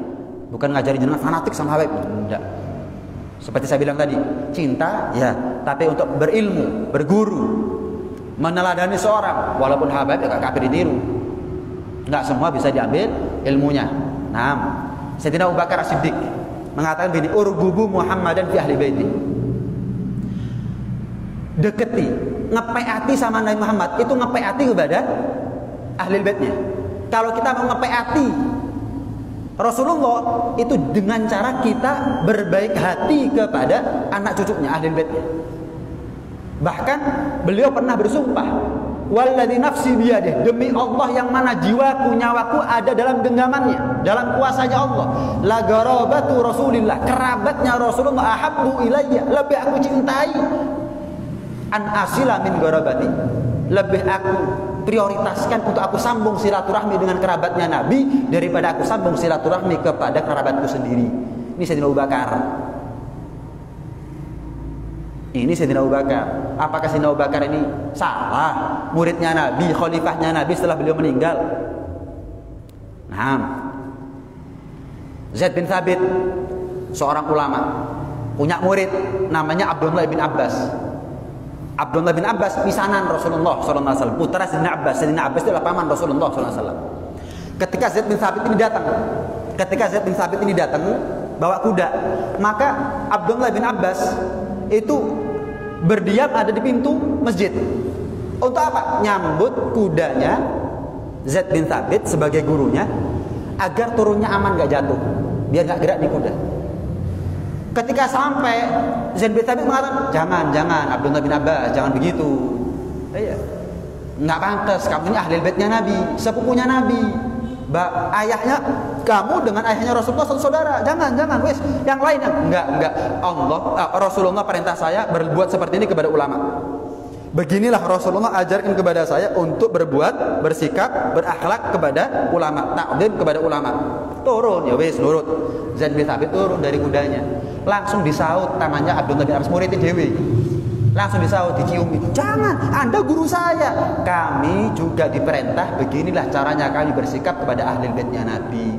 Bukan ngajari jenengan fanatik sama Habib. Enggak. Seperti saya bilang tadi, cinta ya, tapi untuk berilmu, berguru, meneladani seorang, walaupun Habib ya gak kafir ditiru. Enggak semua bisa diambil ilmunya. Nah, Sayyidina Abu Bakar As-Siddiq mengatakan begini, urgubu Muhammadan fi ahli baiti. Deketi, ngepeati sama Nabi Muhammad, itu ngepeati kepada ahli baitnya. Kalau kita mau ngepeati Rasulullah, itu dengan cara kita berbaik hati kepada anak cucunya, ahli baitnya. Bahkan beliau pernah bersumpah, walladzi nafsi biyadihi, demi Allah yang mana jiwaku, nyawaku ada dalam genggamannya, dalam kuasanya Allah, la garabatu Rasulillah, kerabatnya Rasulullah ahabbu ilayya, lebih aku cintai, an asila min garabati, lebih aku prioritaskan untuk aku sambung silaturahmi dengan kerabatnya Nabi daripada aku sambung silaturahmi kepada kerabatku sendiri. Ini Sayyidina Abu Bakar. Ini Sayyidina Abu Bakar. Apakah Sayyidina Abu Bakar ini salah? Muridnya Nabi, khalifahnya Nabi setelah beliau meninggal. Nah, Zaid bin Thabit, seorang ulama, punya murid namanya Abdullah bin Abbas. Abdullah bin Abbas pisanan Rasulullah SAW, putra Sayyidina Abbas. Sayyidina Abbas itu adalah paman Rasulullah SAW. Ketika Zaid bin Thabit ini datang, bawa kuda, maka Abdullah bin Abbas itu berdiam ada di pintu masjid. Untuk apa? Nyambut kudanya Zaid bin Thabit sebagai gurunya, agar turunnya aman, gak jatuh, biar gak gerak di kuda. Ketika sampai, Zaid bin Thabit mengatakan, jangan Abdullah bin Abbas, jangan begitu. Iya, nggak pantas, kamu ini ahli baitnya Nabi, sepupunya Nabi, ayahnya kamu dengan ayahnya Rasulullah satu saudara. Jangan, wes, yang lainnya enggak. Rasulullah perintah saya berbuat seperti ini kepada ulama. Beginilah Rasulullah ajarkan kepada saya untuk berbuat, bersikap, berakhlak kepada ulama, takdim kepada ulama. Turun, ya wes, nurut. Zaid bin Thabit turun dari kudanya, langsung disaut tangannya Abdullah bin Abbas, muridnya Dewi. Langsung disaut, diciumi. Jangan, Anda guru saya. Kami juga diperintah, beginilah caranya kami bersikap kepada ahli baitnya Nabi.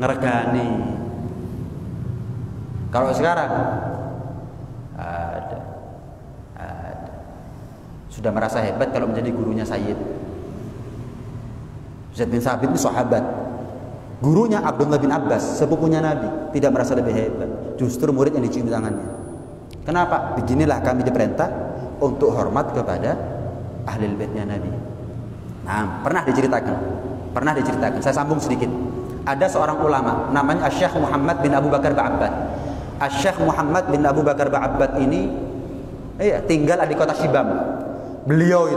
Ngergani. Kalau sekarang ada. Sudah merasa hebat kalau menjadi gurunya Sayyid. Zaid bin Thabit ini sahabat. Gurunya Abdullah bin Abbas, sepupunya Nabi, tidak merasa lebih hebat. Justru murid yang dicium tangannya. Kenapa? Beginilah kami diperintah untuk hormat kepada ahli baitnya Nabi. Nah, pernah diceritakan. Saya sambung sedikit. Ada seorang ulama namanya Asy-Syaikh Muhammad bin Abu Bakar Ba'abbad. Asy-Syaikh Muhammad bin Abu Bakar Ba'abbad ini tinggal di kota Syibam. Beliau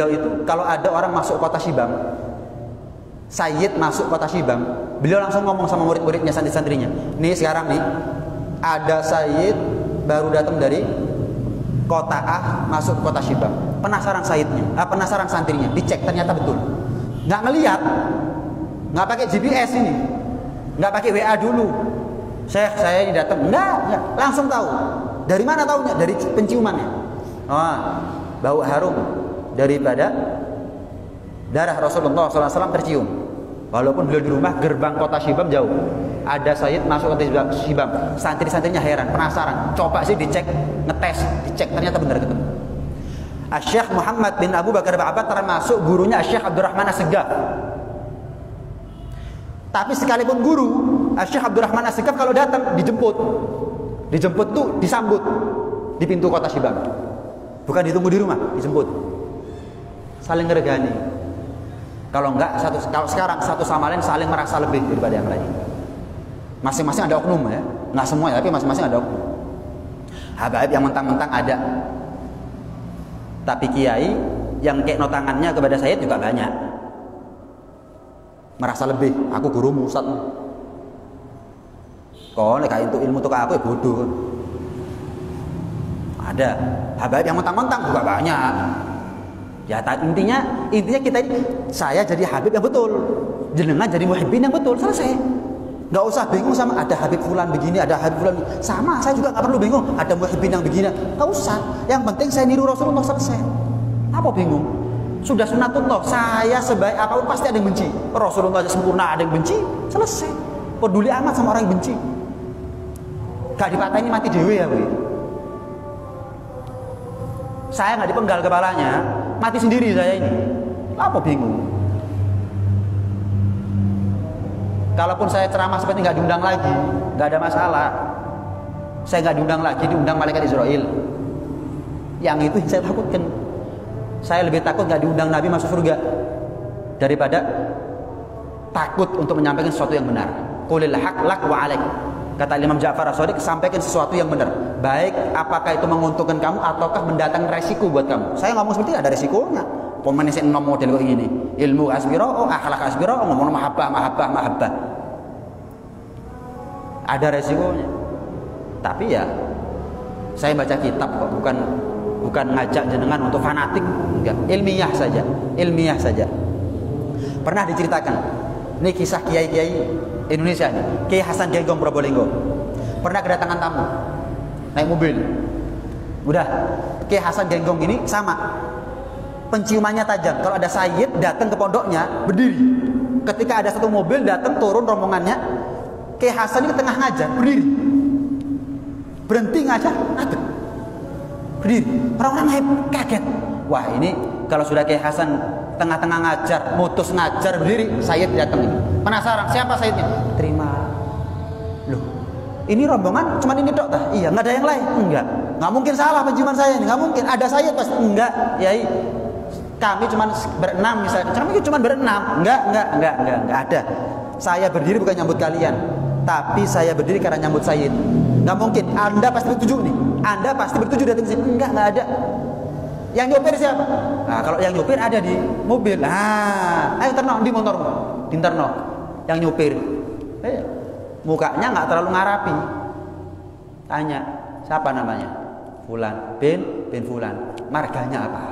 itu kalau ada orang masuk kota Syibam, Sayyid masuk kota Syibam, beliau langsung ngomong sama murid-muridnya, santri-santrinya, nih sekarang nih ada Sayyid baru datang dari kota A masuk ke kota Syibam. Penasaran Sayyidnya, penasaran santrinya, dicek ternyata betul. Nggak ngelihat, nggak pakai GPS ini, nggak pakai WA dulu. Saya ini datang, enggak, langsung tahu. Dari mana tahunya? Dari penciumannya. Bau harum daripada darah Rasulullah SAW tercium. Walaupun beliau di rumah, gerbang kota Syibam jauh. Ada Sayyid masuk ke Syibam, santri-santrinya heran, penasaran, coba sih dicek, ngetes, dicek, ternyata benar ketemu. Asy-Syaikh Muhammad bin Abu Bakar Ba'abbad termasuk gurunya Asy-Syaikh Abdurrahman As-Segaf. Tapi sekalipun guru, Asy-Syaikh Abdurrahman As-Segaf kalau datang dijemput tuh disambut di pintu kota Syibam. Bukan ditunggu di rumah, dijemput. Saling ngeregani. Kalau sekarang satu sama lain saling merasa lebih daripada yang lain. Masing-masing ada oknum ya, nggak semua ya, tapi masing-masing ada oknum. Habaib yang mentang-mentang ada, tapi kiai yang kayak notangannya kepada saya juga banyak. Merasa lebih, aku gurumu, ustadmu. Kau kayak itu ilmu tuh aku ya bodoh. Ada habaib yang mentang-mentang juga banyak. Ya, intinya kita ini, saya jadi habib yang betul, jenengan jadi muhibbin yang betul, selesai. Nggak usah bingung sama ada habib fulan begini, ada habib fulan sama. Saya juga nggak perlu bingung ada muhibbin yang begini, nggak usah. Yang penting saya niru Rasulullah, selesai. Apa bingung? Sudah sunatullah. Saya sebaik apapun pasti ada yang benci. Rasulullah sempurna, ada yang benci, selesai. Peduli amat sama orang yang benci. Gak dipatahin mati dewe ya, Bu. Saya nggak dipenggal kepalanya, mati sendiri saya ini. Apa bingung? Kalaupun saya ceramah seperti nggak diundang lagi, nggak ada masalah. Saya nggak diundang lagi, diundang malaikat Israel. Yang itu yang saya takutkan. Saya lebih takut nggak diundang Nabi masuk surga daripada takut untuk menyampaikan sesuatu yang benar. Qulil haq lak wa alaik. Kata Imam Ja'far As-Shadiq, sampaikan sesuatu yang benar. baik apakah itu menguntungkan kamu ataukah mendatangkan resiko buat kamu. Saya ngomong seperti ada resikonya. Pemanisnya enam model kayak gini, ilmu asbiro, akhlak asbiro, ngomong mahabbah. Ada resikonya. Tapi ya saya baca kitab kok, bukan ngajak jenengan untuk fanatik, enggak, ilmiah saja. Pernah diceritakan, ini kisah kiai-kiai Indonesia nih, Kiai Hasan Genggong Probolinggo. Pernah kedatangan tamu naik mobil. Udah, Kiai Hasan Genggong ini sama, penciumannya tajam. Kalau ada sayyid datang ke pondoknya, berdiri. Ketika ada satu mobil datang turun rombongannya, Kiai Hasan ini tengah ngajar, berdiri. Berhenti ngajar, ngajar. Berdiri. Orang-orang kaget. Wah, ini kalau sudah Kiai Hasan tengah-tengah ngajar, mutus ngajar, berdiri, sayyid datang ini. Penasaran, siapa sayyidnya? Terima. Loh, ini rombongan cuman ini tok tah? Iya, nggak ada yang lain? Enggak. Nggak mungkin salah penciuman saya ini, nggak mungkin. Ada sayyid pasti? Enggak, Yai. Kami cuma berenam misalnya. Kami cuma berenam. Enggak ada. Saya berdiri bukan nyambut kalian, tapi saya berdiri karena nyambut sayyid. Enggak mungkin. Anda pasti bertujuh nih. Anda pasti bertujuh datang ke sini. Enggak ada. Yang nyopir siapa? Nah, kalau yang nyopir ada di mobil. Nah, ayo terno di motor. Dinterno. Yang nyopir. Mukanya nggak terlalu ngarapi. Tanya, siapa namanya? Fulan bin Fulan. Marganya apa?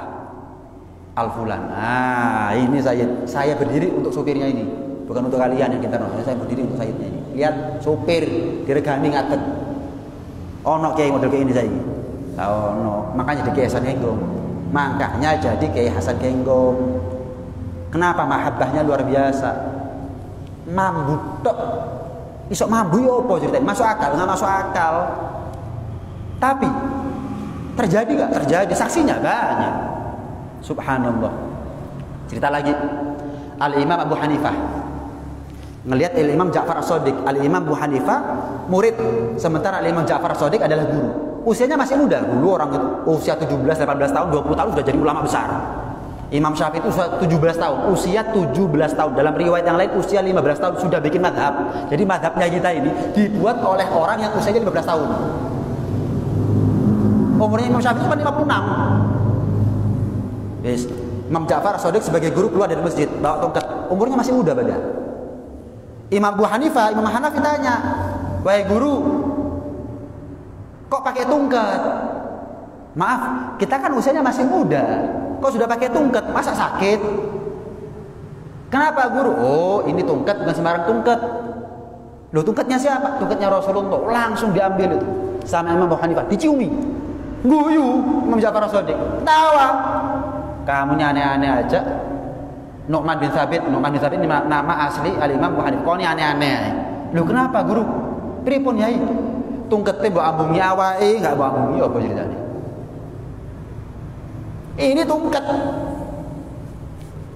Al-Fulan. Nah, ini saya berdiri untuk sopirnya ini, bukan untuk kalian yang dinterno. Saya berdiri untuk sayyidnya ini. Lihat sopir diregani ngaten. Ono kiai model kayak ini saya. Ono, makanya di Kiai Hasan Genggong. Makanya jadi Kiai Hasan Genggong. Kenapa mahabbahnya luar biasa? Mambu tok. Isok mambu ya apa ceritanya? Masuk akal, nggak masuk akal. Tapi terjadi nggak? Terjadi, saksinya banyak. Subhanallah. Cerita lagi. Al-Imam Abu Hanifah ngelihat Al-Imam Ja'far As-Shadiq. Al-Imam Abu Hanifah murid, sementara Al-Imam Ja'far As-Shadiq adalah guru. Usianya masih muda. Dulu orang itu usia 17, 18 tahun, 20 tahun sudah jadi ulama besar. Imam Syafi'i itu usia 17 tahun. Usia 17 tahun. Dalam riwayat yang lain usia 15 tahun sudah bikin madhab. Jadi madhabnya kita ini dibuat oleh orang yang usianya 15 tahun. Umurnya Imam Syafi'i cuma 56. Yes. Imam Ja'far As-Shadiq sebagai guru keluar dari masjid bawa tongkat. Umurnya masih muda badan. Imam Abu Hanifah, Imam Hanafi tanya, "Wahai guru, kok pakai tongkat? Maaf, kita kan usianya masih muda. Kok sudah pakai tongkat? Masa sakit?" "Kenapa guru?" "Oh, ini tongkat bukan sembarang tongkat." "Loh, tongkatnya siapa?" "Tongkatnya Rasulullah." Langsung diambil itu sama Imam Abu Hanifah, diciumi. Guyu Imam Ja'far As-Shadiq. Tawa. "Kamu aneh-aneh aja." Nu'man bin Thabit ini nama asli Al-Imam Abu Hanifah. Kau ini aneh-aneh. "Loh, kenapa guru?" "Pripun yai? Tungkete mbok ambungi awake, enggak mbok ambungi apa ceritane?" Ini tungket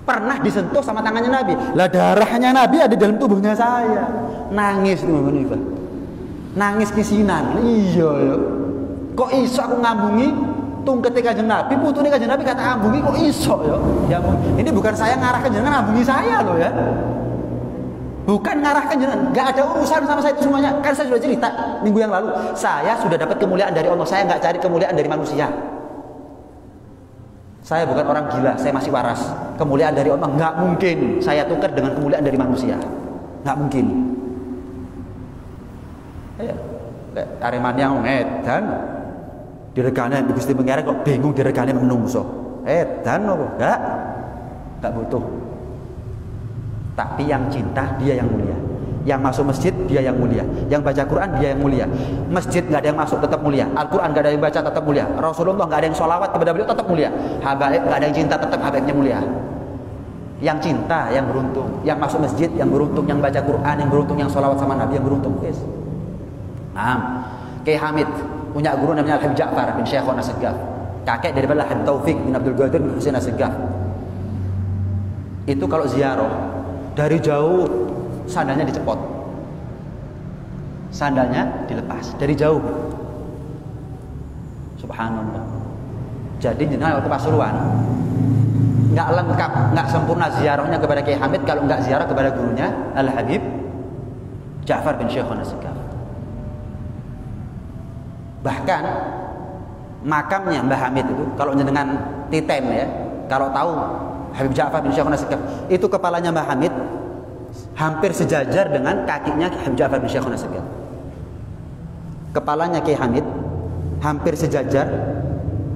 pernah disentuh sama tangannya Nabi. Lah darahnya Nabi ada dalam tubuhnya saya. Nangis itu Imam Hanifah. Nangis kisinan. Iya ya. Kok iso aku ngambungi tungkete Kanjeng Nabi, putune Kanjeng Nabi kata ambungi kok iso ya. Ini bukan saya ngarahkan jenengan ambungi saya loh ya. Bukan ngarahkan jenengan, enggak ada urusan sama saya itu semuanya. Kan saya sudah cerita minggu yang lalu, saya sudah dapat kemuliaan dari Allah. Saya enggak cari kemuliaan dari manusia. Saya bukan orang gila, saya masih waras. Kemuliaan dari Allah enggak mungkin saya tukar dengan kemuliaan dari manusia. Enggak mungkin. Ya, Aremania yang edan diregane Gusti Pangeran kok bingung diregane menungso. Edan apa? Enggak butuh. Tapi yang cinta dia yang mulia. Yang masuk masjid dia yang mulia. Yang baca Quran dia yang mulia. Masjid nggak ada yang masuk tetap mulia. Al-Quran nggak ada yang baca tetap mulia. Rasulullah nggak ada yang sholawat kepada beliau tetap mulia. Habaib nggak ada yang cinta tetap habaibnya mulia. Yang cinta yang beruntung. Yang masuk masjid yang beruntung. Yang baca Quran yang beruntung. Yang sholawat sama Nabi yang beruntung. Yes. Kiai Hamid punya guru namanya Al-Habib Ja'far bin Syekhon As-Segaf. Kakek daripada Habib Taufik bin Abdul Qadir bin Husain As-Segaf. Itu kalau ziarah dari jauh sandalnya dicepot, sandalnya dilepas dari jauh. Subhanallah. Jadi jenengan waktu Pasuruan nggak lengkap, nggak sempurna ziarahnya kepada Kiai Hamid kalau nggak ziarah kepada gurunya Al-Habib Ja'far bin Syekhon As-Segaf. Bahkan makamnya Mbah Hamid itu, kalau jenengan titen ya, kalau tahu Habib Ja'far bin Syekhuna Segaf, itu kepalanya Mbah Hamid hampir sejajar dengan kakinya Habib Ja'far bin Syekhuna Segaf. Kepalanya Kiai Hamid hampir sejajar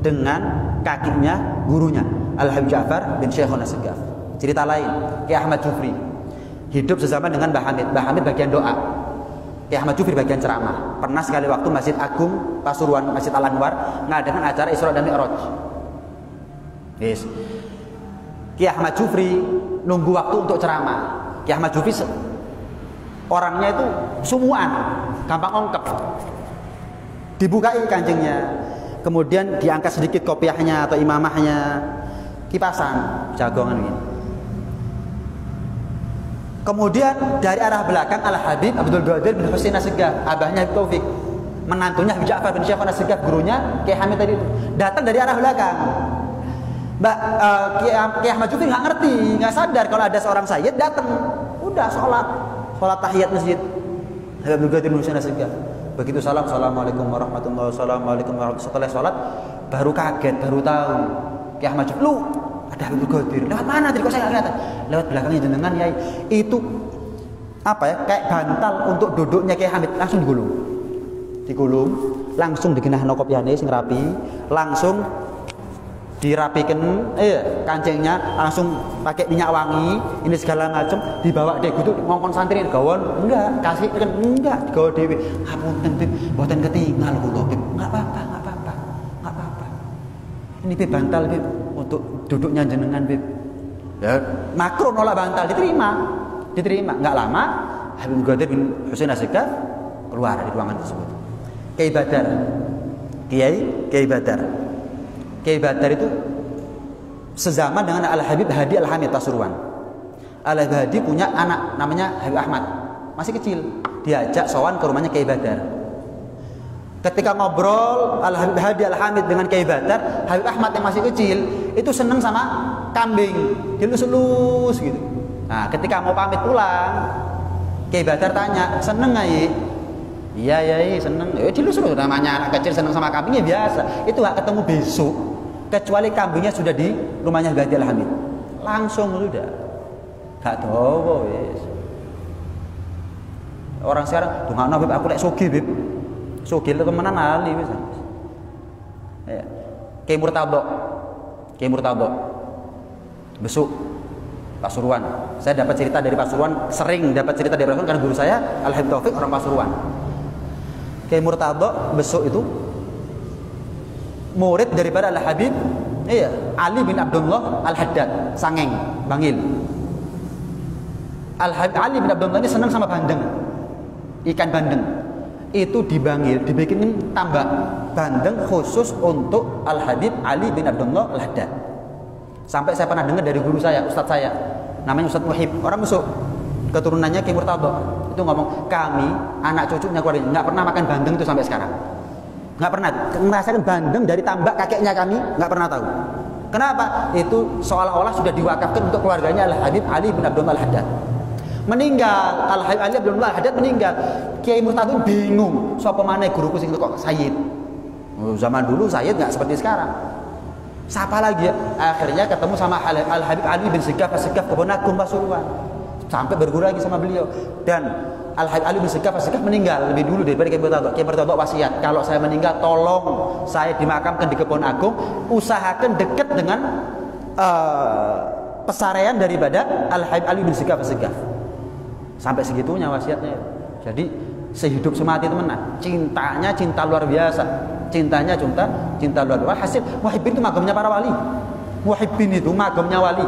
dengan kakinya gurunya Al Habib Ja'far bin Syekhuna Segaf. Cerita lain, Kiai Ahmad Jufri hidup sezaman dengan Mbah Hamid. Mbah Hamid bagian doa, Kiai Ahmad Jufri bagian ceramah. Pernah sekali waktu Masjid Agung Pasuruan, Masjid Al Anwar, ngadakan acara Isra dan Mi'raj. Yes. Kiai Ahmad Jufri nunggu waktu untuk ceramah. Kiai Ahmad Jufri orangnya itu sumuan, gampang ongkep. Dibukai kancingnya, kemudian diangkat sedikit kopiahnya atau imamahnya, kipasan, jagongan gitu. Kemudian dari arah belakang Al Habib Abdul Qadir bin Husain As-Segaf, abahnya Habib Taufik, menantunya Habib Ja'far bin Syekhuna Segaf, gurunya Kiai Hamid tadi itu, datang dari arah belakang. Kiai Ahmad Jufri nggak ngerti, nggak sadar kalau ada seorang sayyid datang, udah sholat tahiyat masjid. Habib Abdul Qadir bin Husain As-Segaf, begitu salam, assalamualaikum warahmatullahi wabarakatuh. Setelah sholat baru kaget, baru tahu Kiai Ahmad Jufri, lu ada Habib Qadir. Lewat mana tadi kok saya nggak kelihatan? Lewat belakangnya jenengan ya. Itu apa ya? Kayak bantal untuk duduknya Kiai Hamid, langsung digulung, langsung digenahno kopiahne sing rapi, langsung dirapikan kancingnya, langsung pakai minyak wangi, ini segala macam, dibawa deh gitu, ngongkon santri gawon, enggak, kasih kan enggak, digawa dewe, ngapunten Bib, mboten ketinggal kula Bib, enggak apa-apa. Ini Bib bantal Bib untuk duduknya jenengan Bib. Ya, makro nolak bantal, diterima, enggak lama Habib Qadir bin Husain As-Segaf keluar dari ruangan tersebut. Kiai Badar itu sezaman dengan Al Habib Hadi Al Hamid Pasuruan. Al Habib Hadi punya anak namanya Habib Ahmad, masih kecil, diajak sowan ke rumahnya Kiai Badar. Ketika ngobrol Al Habib Hadi Al Hamid dengan Kiai Badar, Habib Ahmad yang masih kecil itu seneng sama kambing, dilus-lus gitu. Nah, ketika mau pamit pulang, Kiai Badar tanya, seneng nggak Yi? Iya seneng. Dilus-lus, namanya anak kecil seneng sama kambingnya biasa. Itu nggak ketemu besok, kecuali kambingnya sudah di rumahnya Habib Hadi Al Hamid. Langsung sudah, gak tahu wes. Orang sekarang, tuh nggak Bib, aku lek sogi Bib. Sogi itu temenan ali bisa. Ya. Kiai Murtadho besuk Pasuruan. Saya dapat cerita dari Pasuruan, sering dapat cerita dari Pasuruan karena guru saya Al Habib Taufik orang Pasuruan. Kiai Murtadho besuk itu murid daripada Al Habib Ali bin Abdullah Al Haddad Sangeng Bangil. Al Habib Ali bin Abdullah ini senang sama bandeng, ikan bandeng. Itu di Bangil dibikinin tambak bandeng khusus untuk Al Habib Ali bin Abdullah Al Haddad. Sampai saya pernah dengar dari guru saya, ustadz saya, namanya Ustadz Muhib, orang Mesuk, keturunannya Kiai Murtadho, itu ngomong, kami anak cucunya keluarga nggak pernah makan bandeng itu sampai sekarang, nggak pernah merasakan bandeng dari tambak kakeknya kami, nggak pernah tahu. Kenapa? Itu seolah-olah sudah diwakafkan untuk keluarganya Al Habib Ali bin Abdullah Al Haddad. Meninggal, Al Habib Ali bin Abdullah Al Haddad meninggal. Kiai Murtadho bingung, sapa maneh guruku sing kok sayyid. Zaman dulu sayyid nggak seperti sekarang. Siapa lagi ya? Akhirnya ketemu sama Al Habib Ali bin Segaf Kebonagung Pasuruan. Sampai berguru lagi sama beliau. Dan Al Habib Ali bin Segaf meninggal lebih dulu daripada Kiai Murtadho. Kiai Murtadho wasiat, kalau saya meninggal tolong saya dimakamkan di Kebon Agung, usahakan dekat dengan pesarean daripada Al Habib Ali bin Segaf. Sampai segitunya wasiatnya. Jadi sehidup semati temenan, cintanya cinta luar biasa, cintanya cinta luar biasa. Hasil muhibbin itu magamnya para wali, muhibbin itu magamnya wali.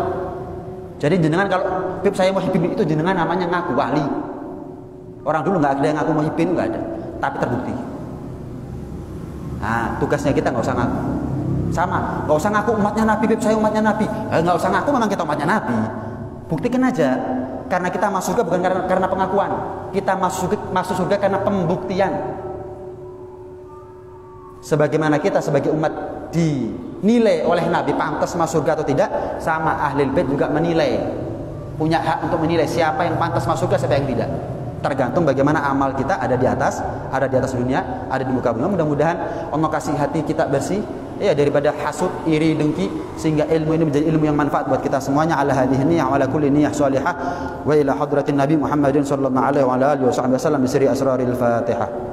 Jadi jenengan kalau Bib saya muhibbin itu jenengan namanya ngaku wali. Orang dulu nggak ada yang ngaku muhibbin, nggak ada, tapi terbukti. Nah, tugasnya kita nggak usah ngaku, sama nggak usah ngaku umatnya Nabi, Bib saya umatnya Nabi, nggak usah ngaku memang kita umatnya Nabi, buktikan aja. Karena kita masuk surga bukan karena pengakuan, kita masuk surga karena pembuktian. Sebagaimana kita sebagai umat dinilai oleh Nabi pantas masuk surga atau tidak, sama Ahlul Bait juga menilai, punya hak untuk menilai siapa yang pantas masuk surga, siapa yang tidak. tergantung bagaimana amal kita ada di atas dunia, ada di muka bumi. Mudah-mudahan Allah kasih hati kita bersih ya daripada hasud, iri, dengki, sehingga ilmu ini menjadi ilmu yang manfaat buat kita semuanya. Ala hadhihi niyyah wa ala kulli niyyah salihah wa ila hadratin nabi Muhammadin sallallahu alaihi wa alihi wasallam bi sirri asraril Fatihah.